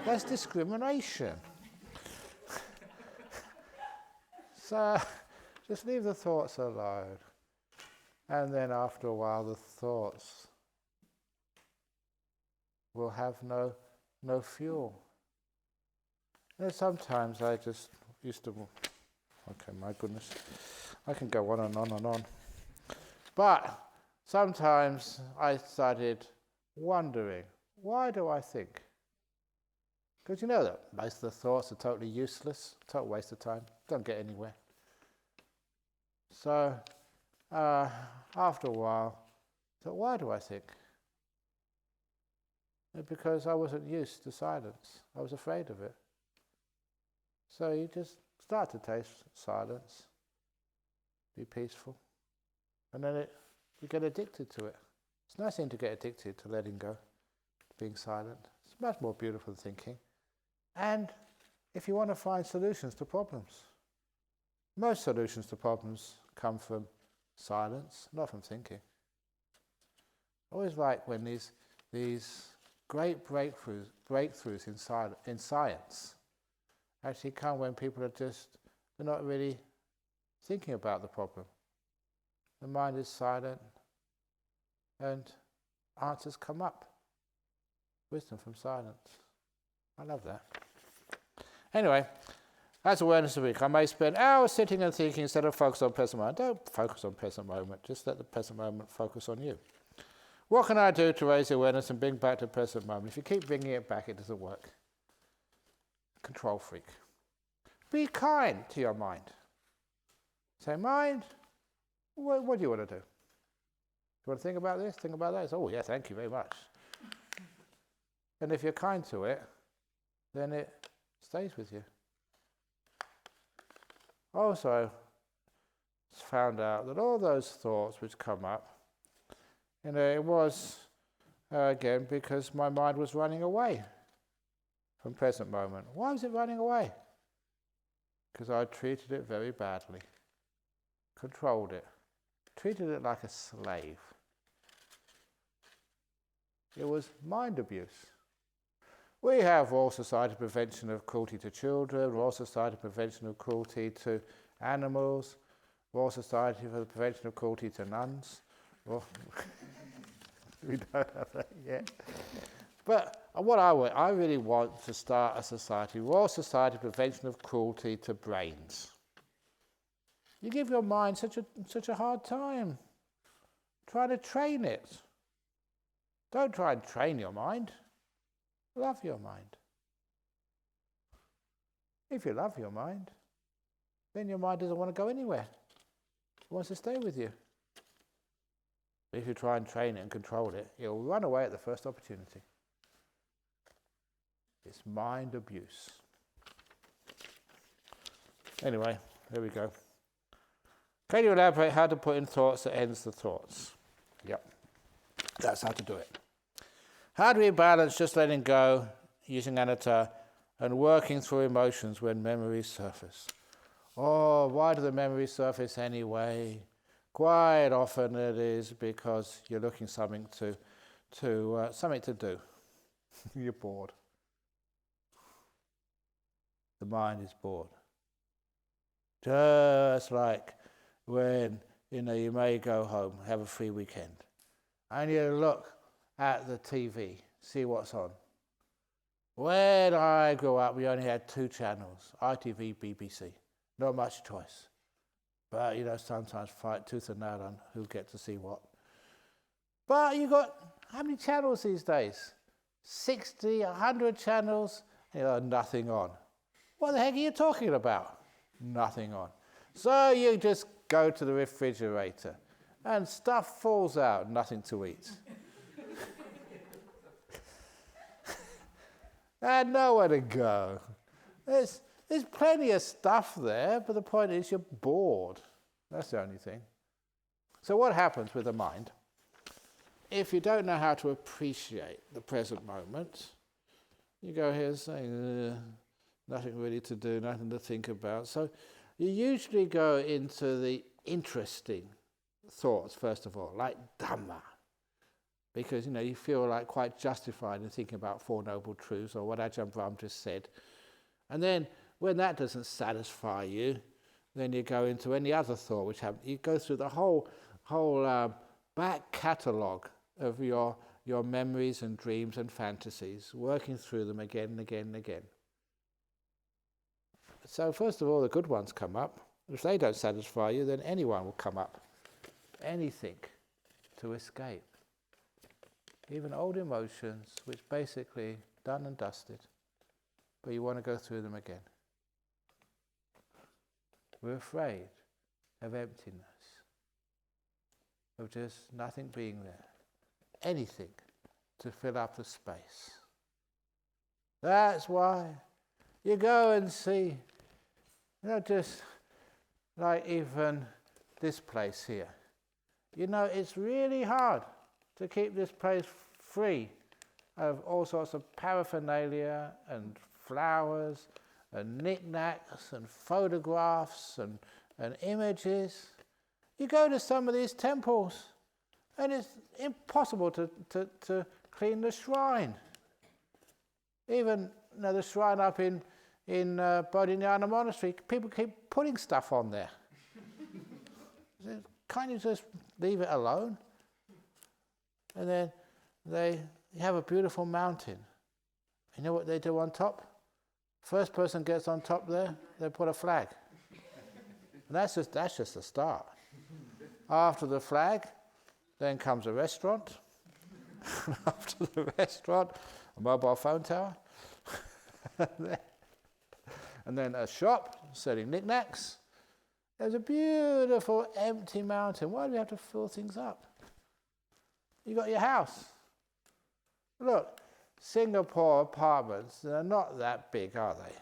That's discrimination. So just leave the thoughts alone. And then after a while, the thoughts will have no fuel. And sometimes I just used to, okay, my goodness, I can go on and on and on. But sometimes I started wondering, why do I think? Because you know that most of the thoughts are totally useless, total waste of time, don't get anywhere. So after a while, I thought, why do I think? Because I wasn't used to silence. I was afraid of it. So you just start to taste silence, be peaceful, and then you get addicted to it. It's a nice thing to get addicted to letting go, being silent. It's much more beautiful than thinking. And if you want to find solutions to problems, most solutions to problems come from silence, not from thinking. I always like when these great breakthroughs in science actually come when people they're not really thinking about the problem. The mind is silent and answers come up. Wisdom from silence. I love that. Anyway, that's awareness of the week. I may spend hours sitting and thinking instead of focus on present moment. Don't focus on present moment. Just let the present moment focus on you. What can I do to raise the awareness and bring back the present moment? If you keep bringing it back, it doesn't work. Control freak. Be kind to your mind. Say, mind, what do you want to do? You want to think about this? Think about that? Oh, yeah, thank you very much. And if you're kind to it, then it stays with you. Also, found out that all those thoughts which come up, it was, again, because my mind was running away from present moment. Why was it running away? Because I treated it very badly, controlled it, treated it like a slave. It was mind abuse. We have Royal Society Prevention of Cruelty to Children, Royal Society Prevention of Cruelty to Animals, Royal Society for the Prevention of Cruelty to Nuns. We don't have that yet. But what I really want to start a society, Royal Society Prevention of Cruelty to Brains. You give your mind such a hard time. Try to train it. Don't try and train your mind. Love your mind. If you love your mind, then your mind doesn't want to go anywhere. It wants to stay with you. But if you try and train it and control it, it'll run away at the first opportunity. It's mind abuse. Anyway, there we go. Can you elaborate how to put in thoughts that ends the thoughts? Yep, that's how to do it. How do we balance just letting go, using anatta, and working through emotions when memories surface? Oh, why do the memories surface anyway? Quite often it is because you're looking something to do. You're bored. The mind is bored. Just like when you may go home, have a free weekend, and you look at the TV, see what's on. When I grew up, we only had 2 channels, ITV, BBC. Not much choice. But, sometimes fight tooth and nail on who gets to see what. But you got, how many channels these days? 60, 100 channels, nothing on. What the heck are you talking about? Nothing on. So you just go to the refrigerator and stuff falls out, nothing to eat. And nowhere to go. There's plenty of stuff there, but the point is you're bored. That's the only thing. So what happens with the mind? If you don't know how to appreciate the present moment, you go here saying, nothing really to do, nothing to think about. So you usually go into the interesting thoughts, first of all, like Dhamma. Because, you feel like quite justified in thinking about 4 Noble Truths or what Ajahn Brahm just said. And then when that doesn't satisfy you, then you go into any other thought which happens. You go through the whole back catalogue of your memories and dreams and fantasies, working through them again and again and again. So first of all, the good ones come up. If they don't satisfy you, then anyone will come up. Anything to escape. Even old emotions, which basically done and dusted, but you want to go through them again. We're afraid of emptiness, of just nothing being there. Anything to fill up the space. That's why you go and see, just like even this place here. It's really hard to keep this place free of all sorts of paraphernalia and flowers and knickknacks and photographs and images. You go to some of these temples and it's impossible to clean the shrine. Even the shrine up in in Bodhinyana Monastery, people keep putting stuff on there. Can't you just leave it alone? And then they have a beautiful mountain. You know what they do on top? First person gets on top there, they put a flag. And that's just the start. After the flag, then comes a restaurant. After the restaurant, a mobile phone tower. And then a shop selling knickknacks. There's a beautiful empty mountain. Why do we have to fill things up? You got your house. Look, Singapore apartments, they're not that big, are they?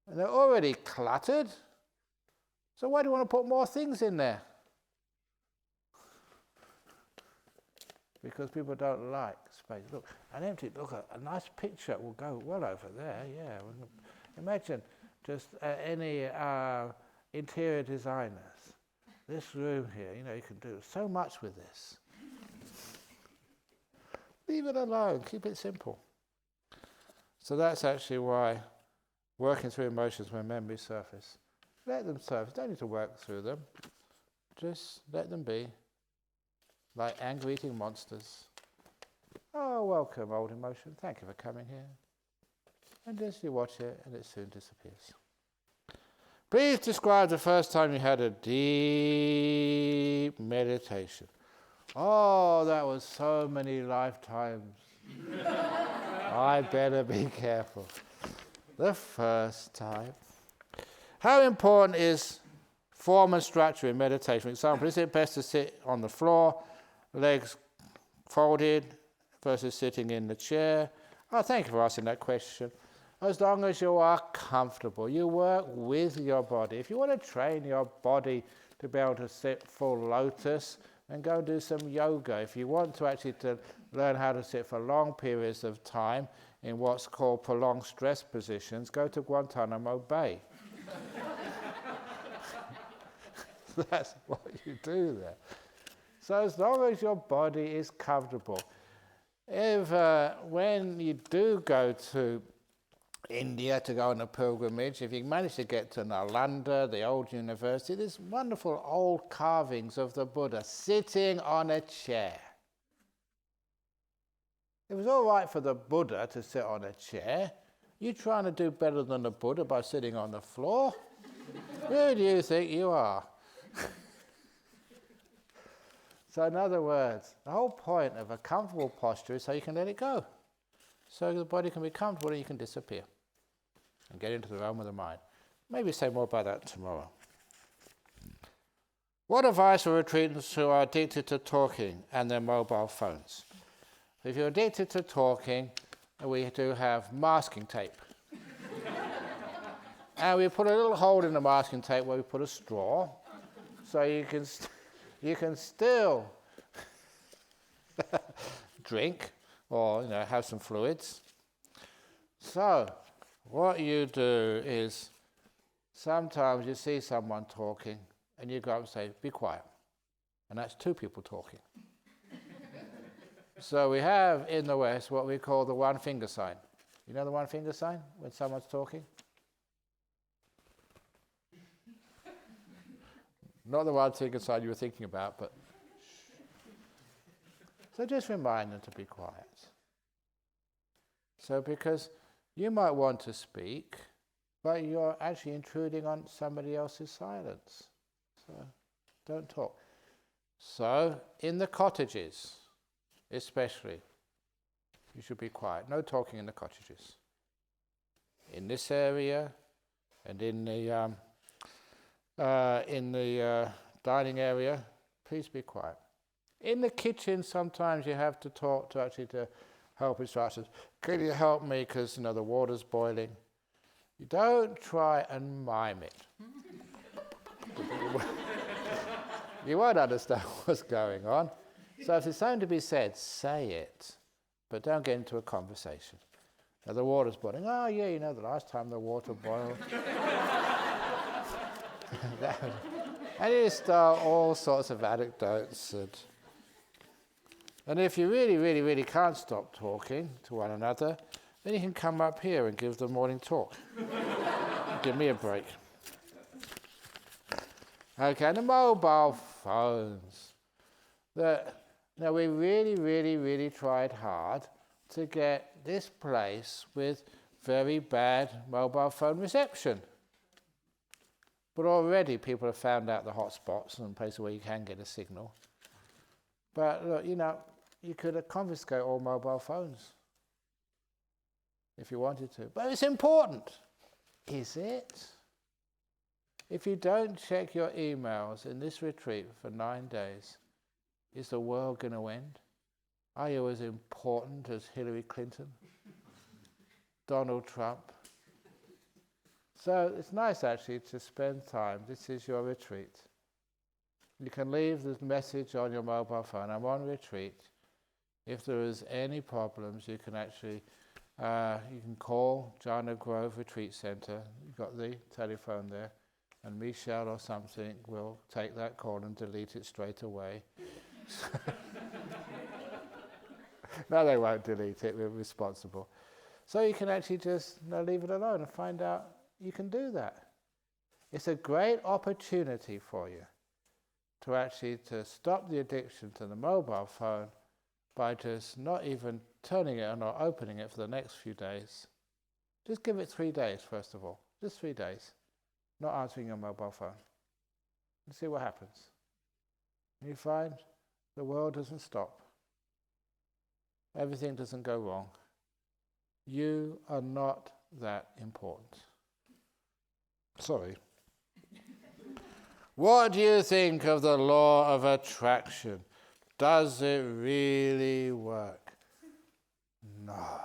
And they're already cluttered. So why do you want to put more things in there? Because people don't like space. Look, a nice picture will go well over there, yeah. Imagine just any interior designers. This room here, you can do so much with this. Leave it alone, keep it simple. So that's actually why working through emotions when memories surface. Let them surface, don't need to work through them. Just let them be, like anger-eating monsters. Oh, welcome, old emotion, thank you for coming here. And just you watch it and it soon disappears. Please describe the first time you had a deep meditation. Oh, that was so many lifetimes. I better be careful. The first time. How important is form and structure in meditation? For example, is it best to sit on the floor, legs folded, versus sitting in the chair? Oh, thank you for asking that question. As long as you are comfortable, you work with your body. If you want to train your body to be able to sit full lotus, then go do some yoga. If you want to actually to learn how to sit for long periods of time in what's called prolonged stress positions, go to Guantanamo Bay. That's what you do there. So as long as your body is comfortable, if when you do go to India to go on a pilgrimage, if you manage to get to Nalanda, the old university, there's wonderful old carvings of the Buddha sitting on a chair. It was all right for the Buddha to sit on a chair. You trying to do better than the Buddha by sitting on the floor? Who do you think you are? So in other words, the whole point of a comfortable posture is so you can let it go. So the body can be comfortable and you can disappear and get into the realm of the mind. Maybe say more about that tomorrow. What advice for retreatants who are addicted to talking and their mobile phones? If you're addicted to talking, we do have masking tape. And we put a little hole in the masking tape where we put a straw, so you can still drink or have some fluids. So what you do is sometimes you see someone talking and you go up and say, be quiet. And that's two people talking. So we have in the West what we call the one finger sign. You know the one finger sign when someone's talking? Not the one finger sign you were thinking about, but so just remind them to be quiet. So because you might want to speak, but you're actually intruding on somebody else's silence. So don't talk. So in the cottages, especially, you should be quiet. No talking in the cottages. In this area and in the dining area, please be quiet. In the kitchen, sometimes you have to talk to actually to help instructors. Can you help me because the water's boiling? You don't try and mime it. You won't understand what's going on. So if there's something to be said, say it, but don't get into a conversation. Now the water's boiling. Oh yeah, the last time the water boiled. And you start all sorts of anecdotes. And if you really, really, really can't stop talking to one another, then you can come up here and give the morning talk. Give me a break. Okay, the mobile phones. Now we really tried hard to get this place with very bad mobile phone reception. But already people have found out the hotspots and places where you can get a signal. But look, you could confiscate all mobile phones if you wanted to. But it's important. Is it? If you don't check your emails in this retreat for 9 days, is the world going to end? Are you as important as Hillary Clinton? Donald Trump? So it's nice actually to spend time. This is your retreat. You can leave this message on your mobile phone. I'm on retreat. If there is any problems, you can actually you can call Jhana Grove Retreat Centre. You've got the telephone there, and Michelle or something will take that call and delete it straight away. No, they won't delete it. We're responsible. So you can actually just leave it alone and find out you can do that. It's a great opportunity for you to actually to stop the addiction to the mobile phone by just not even turning it on or opening it for the next few days. Just give it 3 days, first of all. Just 3 days. Not answering your mobile phone. And see what happens. And you find the world doesn't stop. Everything doesn't go wrong. You are not that important. Sorry. What do you think of the law of attraction? Does it really work? No.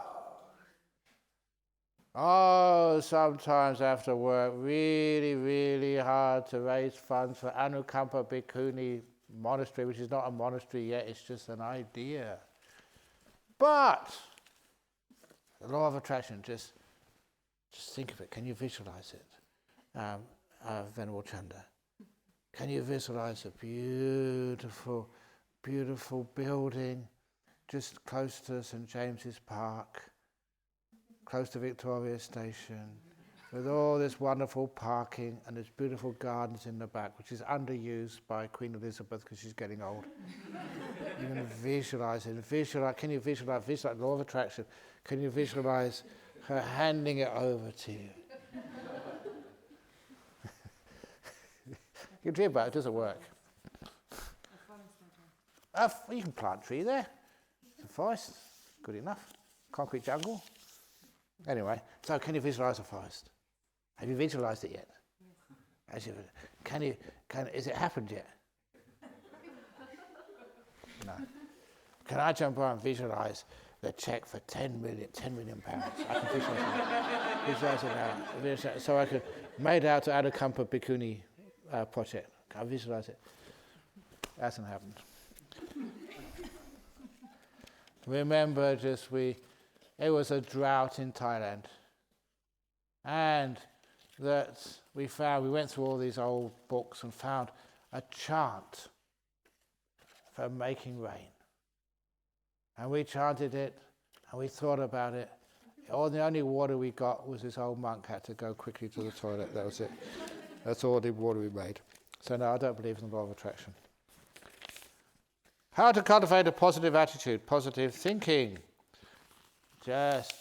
Oh, sometimes I have to work really hard to raise funds for Anukampa Bhikkhuni monastery, which is not a monastery yet, it's just an idea. But the law of attraction, just think of it. Can you visualize it? Venerable Chanda. Can you visualize a beautiful building just close to St. James's Park, close to Victoria Station, with all this wonderful parking and there's beautiful gardens in the back, which is underused by Queen Elizabeth because she's getting old. You can visualize it. Can you visualize the law of attraction? Can you visualize her handing it over to you? You can dream about it, it doesn't work. You can plant a tree there. It's a forest, good enough. Concrete jungle. Anyway, so can you visualize a forest? Have you visualized it yet? Yes. Has it happened yet? No. Can Ajahn Brahm visualize the check for 10 million pounds? I can visualize it now. So I could made out to Anukampa Bhikkhuni project. Can I visualize it? Hasn't happened. Remember, it was a drought in Thailand, and that we went through all these old books and found a chant for making rain. And we chanted it, and we thought about it. The only water we got was this old monk had to go quickly to the toilet. That was it. That's all the water we made. So no, I don't believe in the law of attraction. How to cultivate a positive attitude, positive thinking. Just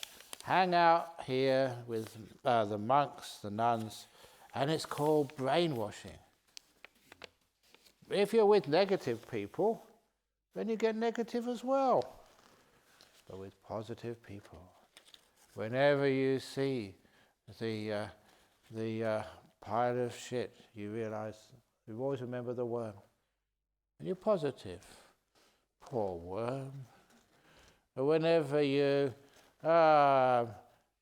hang out here with the monks, the nuns, and it's called brainwashing. If you're with negative people, then you get negative as well. But with positive people, whenever you see the pile of shit, you always remember the worm. And you're positive. Poor worm. But whenever your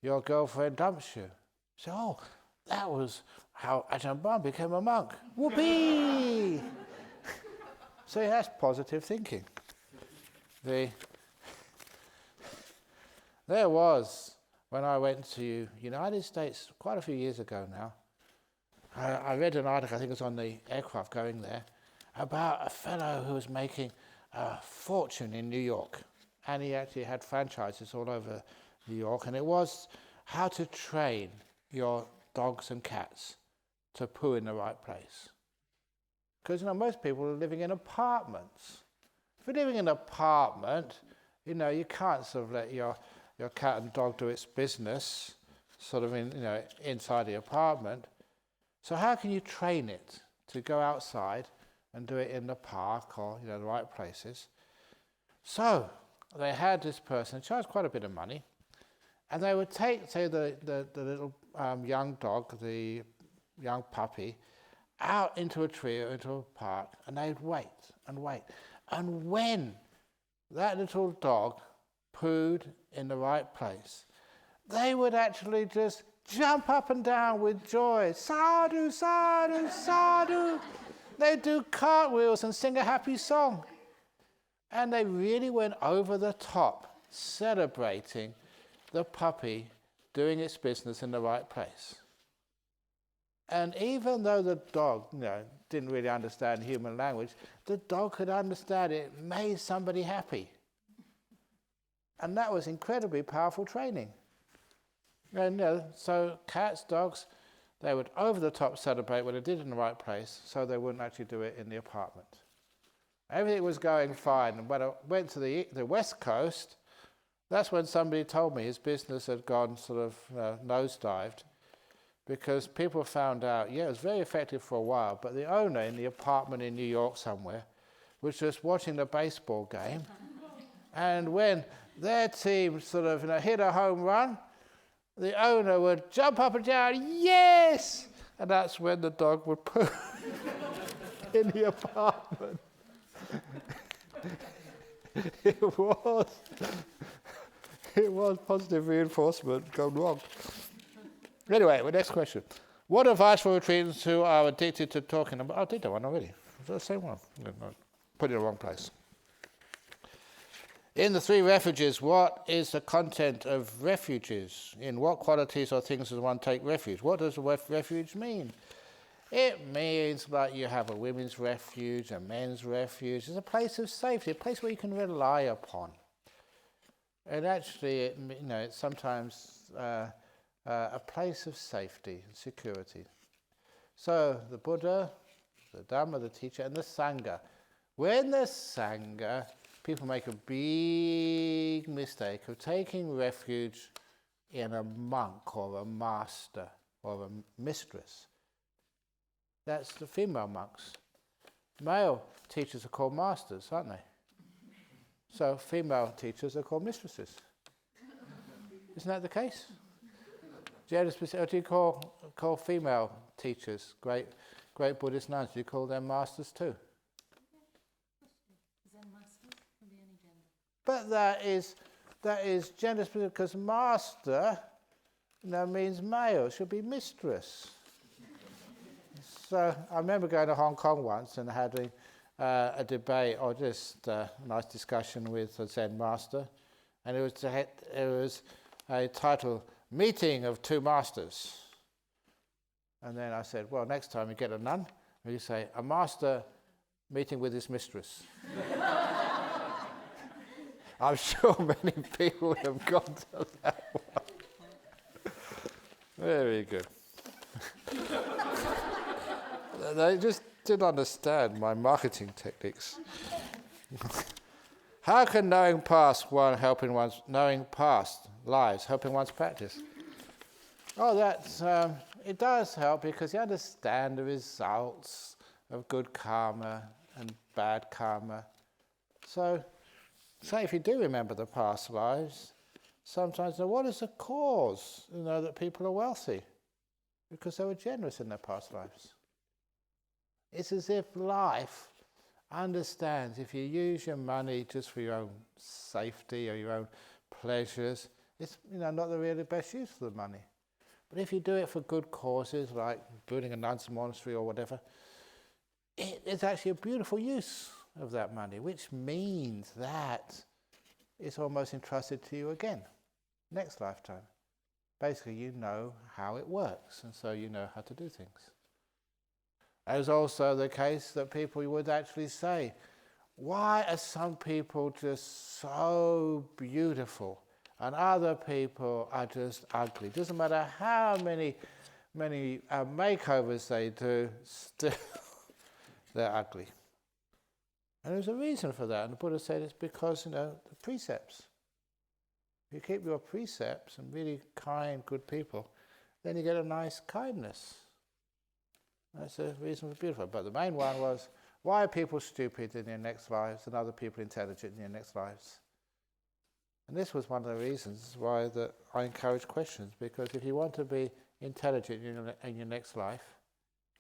girlfriend dumps you, say, oh, that was how Ajahn Brahm became a monk. Whoopee! So that's positive thinking. There was, when I went to United States quite a few years ago now, I read an article, I think it was on the aircraft going there, about a fellow who was making a fortune in New York. and he actually had franchises all over New York, and it was how to train your dogs and cats to poo in the right place. Because most people are living in apartments. If you're living in an apartment, you can't sort of let your cat and dog do its business sort of inside the apartment. So how can you train it to go outside and do it in the park or the right places? So they had this person, charged quite a bit of money, and they would take, say, the little young dog, the young puppy, out into a tree or into a park, and they'd wait and wait. And when that little dog pooed in the right place, they would actually just jump up and down with joy. Sadhu, sadhu, sadhu. They'd do cartwheels and sing a happy song. And they really went over the top, celebrating the puppy doing its business in the right place. And even though the dog didn't really understand human language, the dog could understand it made somebody happy. And that was incredibly powerful training. And so cats, dogs, they would over the top celebrate when they did it in the right place, so they wouldn't actually do it in the apartment. Everything was going fine, and when I went to the West Coast, that's when somebody told me his business had gone sort of nosedived, because people found out, it was very effective for a while, but the owner in the apartment in New York somewhere was just watching the baseball game, and when their team sort of hit a home run, the owner would jump up and down, yes! And that's when the dog would poo in the apartment. It was positive reinforcement gone wrong. Anyway, the next question. What advice for retreatants who are addicted to talking about... I did that one already. Is that the same one? No, put it in the wrong place. In the three refuges, what is the content of refuges? In what qualities or things does one take refuge? What does a refuge mean? It means like you have a women's refuge, a men's refuge. It's a place of safety, a place where you can rely upon. And actually, it's sometimes a place of safety and security. So the Buddha, the Dhamma, the teacher, and the Sangha. When the Sangha, people make a big mistake of taking refuge in a monk or a master or a mistress. That's the female monks. Male teachers are called masters, aren't they? So female teachers are called mistresses. Isn't that the case? Do you call female teachers, great Buddhist nuns, do you call them masters too? Is that master? Can be any gender. But that is gender specific, because master means male, it should be mistress. So I remember going to Hong Kong once and having a debate or just a nice discussion with a Zen master, and it was a title, Meeting of Two Masters. And then I said, well, next time you get a nun, you say, a master meeting with his mistress. I'm sure many people have gone to that one. Very good. They just didn't understand my marketing techniques. How can knowing past lives helping one's practice? Oh, it does help because you understand the results of good karma and bad karma. So, say if you do remember the past lives, sometimes what is the cause? That people are wealthy because they were generous in their past lives. It's as if life understands if you use your money just for your own safety or your own pleasures, it's not the really best use of the money. But if you do it for good causes, like building a nun's monastery or whatever, it's actually a beautiful use of that money, which means that it's almost entrusted to you again, next lifetime. Basically, you know how it works, and so you know how to do things. There's also the case that people would actually say, Why are some people just so beautiful and other people are just ugly? Doesn't matter how many makeovers they do, still they're ugly. And there's a reason for that. And the Buddha said it's because, the precepts. If you keep your precepts and really kind, good people, then you get a nice kindness. That's the reason for beautiful. But the main one was, why are people stupid in their next lives and other people intelligent in their next lives? And this was one of the reasons why that I encourage questions, because if you want to be intelligent in your next life,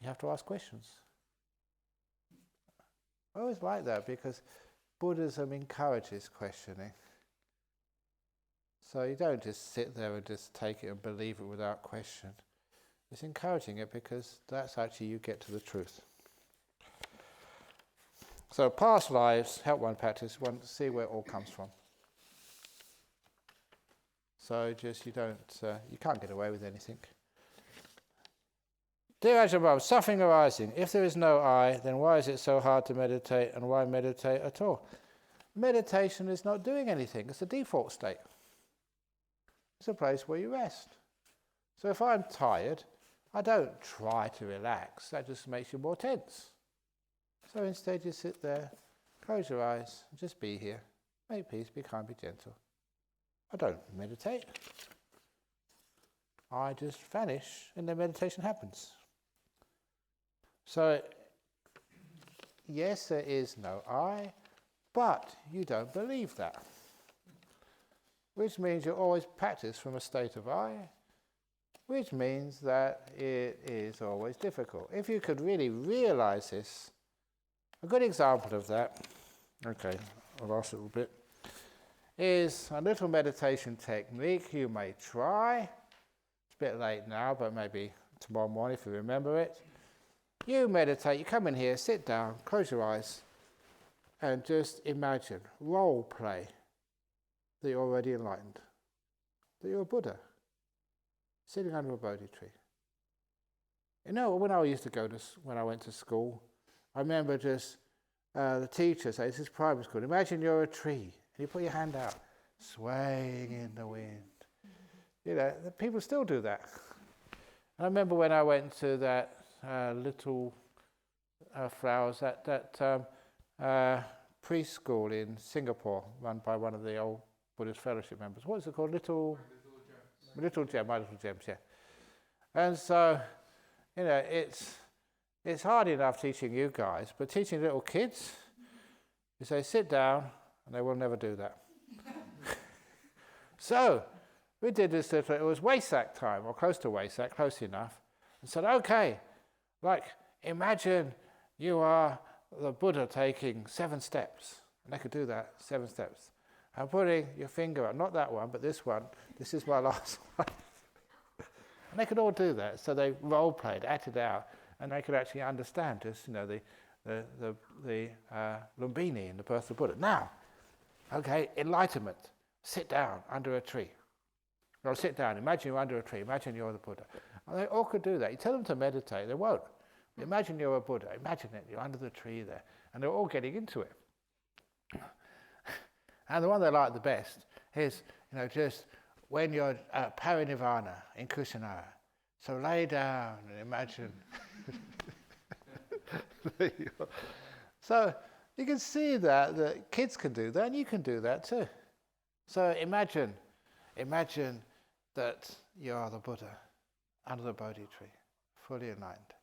you have to ask questions. I always like that because Buddhism encourages questioning. So you don't just sit there and just take it and believe it without question. It's encouraging it because that's actually you get to the truth. So past lives help one practice, one to see where it all comes from. So just you can't get away with anything. Dear Ajahn, suffering arising. If there is no I, then why is it so hard to meditate, and why meditate at all? Meditation is not doing anything. It's the default state. It's a place where you rest. So if I'm tired, I don't try to relax. That just makes you more tense. So instead you sit there, close your eyes, and just be here. Make peace, be kind, be gentle. I don't meditate. I just vanish and then meditation happens. So, yes, there is no I, but you don't believe that. Which means you always practice from a state of I, which means that it is always difficult. If you could really realize this, a good example of that, okay, I'll last a little bit, is a little meditation technique you may try. It's a bit late now, but maybe tomorrow morning if you remember it. You meditate, you come in here, sit down, close your eyes, and just imagine, role play, that you're already enlightened, that you're a Buddha, sitting under a Bodhi tree. When I used to when I went to school, I remember just the teacher saying, this is primary school, imagine you're a tree, and you put your hand out, swaying in the wind. The people still do that. And I remember when I went to that little flowers, that preschool in Singapore, run by one of the old Buddhist fellowship members. What is it called? My Little Gems, yeah. And so, it's hard enough teaching you guys, but teaching little kids, you say, sit down, and they will never do that. So, we did this it was Wesak time, or close to Wesak, close enough, and said, okay, imagine you are the Buddha taking 7 steps, and they could do that, 7 steps. And putting your finger up, not that one, but this one, this is my last one. And they could all do that, so they role-played, acted out, and they could actually understand just, the Lumbini in the birth of the Buddha. Now, okay, enlightenment, sit down under a tree. Or sit down, imagine you're under a tree, imagine you're the Buddha. And they all could do that. You tell them to meditate, they won't. Imagine you're a Buddha, imagine it, you're under the tree there. And they're all getting into it. And the one they like the best is, just when you're parinirvana in Kusinara. So lay down and imagine. So you can see that kids can do that, and you can do that too. So imagine that you are the Buddha under the Bodhi tree, fully enlightened.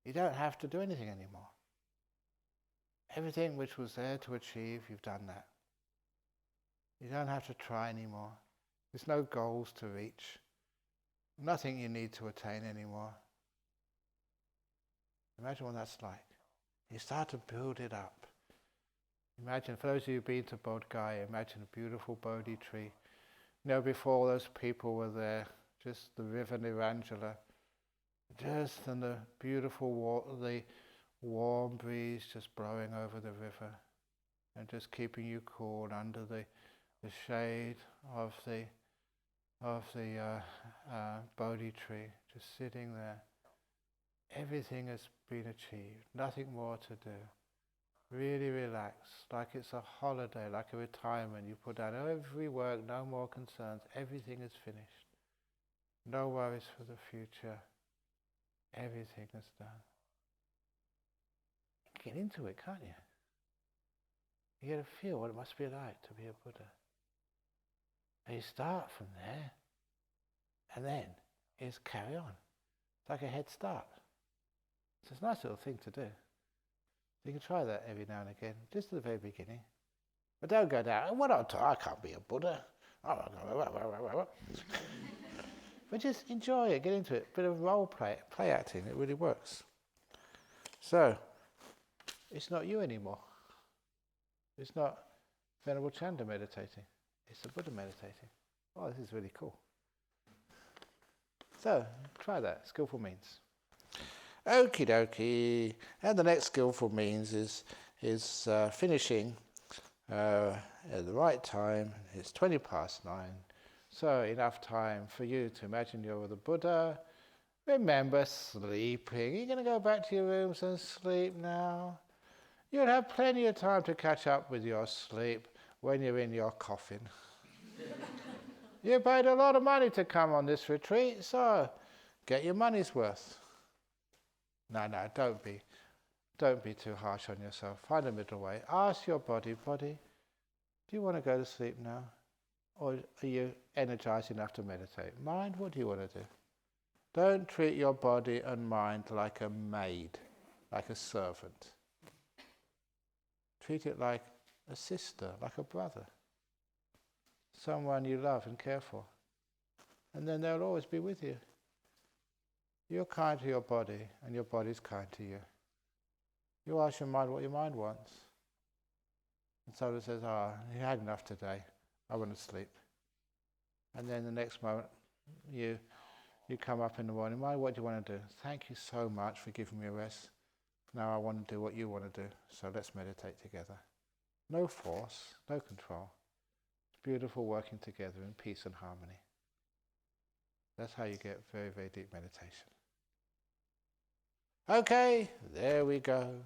You don't have to do anything anymore. Everything which was there to achieve, you've done that. You don't have to try anymore. There's no goals to reach. Nothing you need to attain anymore. Imagine what that's like. You start to build it up. Imagine, for those of you who've been to Bodh Gaya, imagine a beautiful Bodhi tree. Before those people were there, just the river Nirangela, and the beautiful the warm breeze just blowing over the river, and just keeping you cool under the shade of the Bodhi tree, just sitting there. Everything has been achieved, nothing more to do. Really relaxed, like it's a holiday, like a retirement. You put down every work, no more concerns, everything is finished. No worries for the future. Everything is done. Get into it, can't you? You get to feel what it must be like to be a Buddha. And you start from there, and then you just carry on. It's like a head start. It's a nice little thing to do. You can try that every now and again, just at the very beginning. But don't go down, I can't be a Buddha. But just enjoy it, get into it. Bit of role play acting, it really works. So, it's not you anymore. It's not Venerable Chanda meditating. It's the Buddha meditating. Oh, this is really cool. So, try that, skillful means. Okie dokie. And the next skillful means is finishing at the right time. It's 9:20. So enough time for you to imagine you're the Buddha. Remember sleeping. You're going to go back to your rooms and sleep now. You'll have plenty of time to catch up with your sleep when you're in your coffin. You paid a lot of money to come on this retreat, so get your money's worth. No, don't be too harsh on yourself. Find a middle way. Ask your body, do you want to go to sleep now? Or are you energized enough to meditate? Mind, what do you want to do? Don't treat your body and mind like a maid, like a servant. Treat it like a sister, like a brother. Someone you love and care for. And then they'll always be with you. You're kind to your body, and your body's kind to you. You ask your mind what your mind wants. And someone says, you had enough today. I want to sleep. And then the next moment, you come up in the morning, mind, what do you want to do? Thank you so much for giving me a rest. Now I want to do what you want to do, so let's meditate together. No force, no control. It's beautiful working together in peace and harmony. That's how you get very, very deep meditation. Okay, there we go.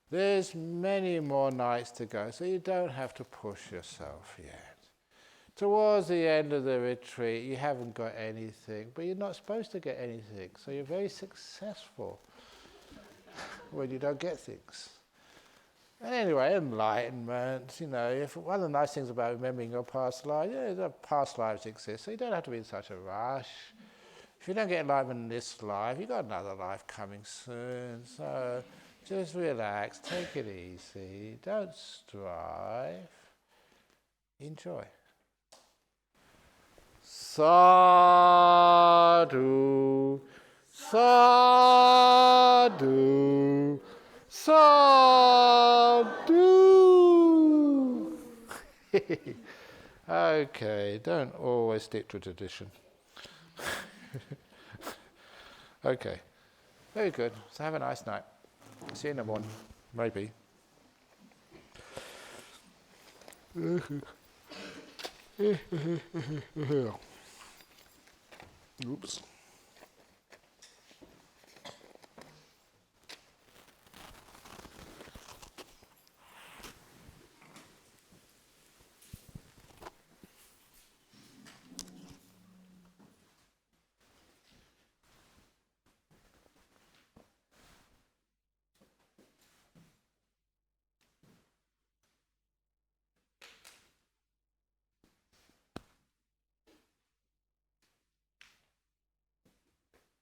There's many more nights to go, so you don't have to push yourself yet. Towards the end of the retreat, you haven't got anything, but you're not supposed to get anything, so you're very successful when you don't get things. And anyway, enlightenment, if one of the nice things about remembering your past life, the past lives exist, so you don't have to be in such a rush. If you don't get enlightenment in this life, you've got another life coming soon, so just relax, take it easy, don't strive, enjoy. Sadhu, sadhu, sadhu. Okay, don't always stick to tradition. Okay, very good. So have a nice night. See you in the morning, maybe. Oops.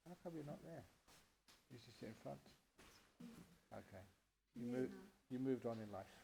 How come you're not there? You should sit in front. Okay. You moved on in life.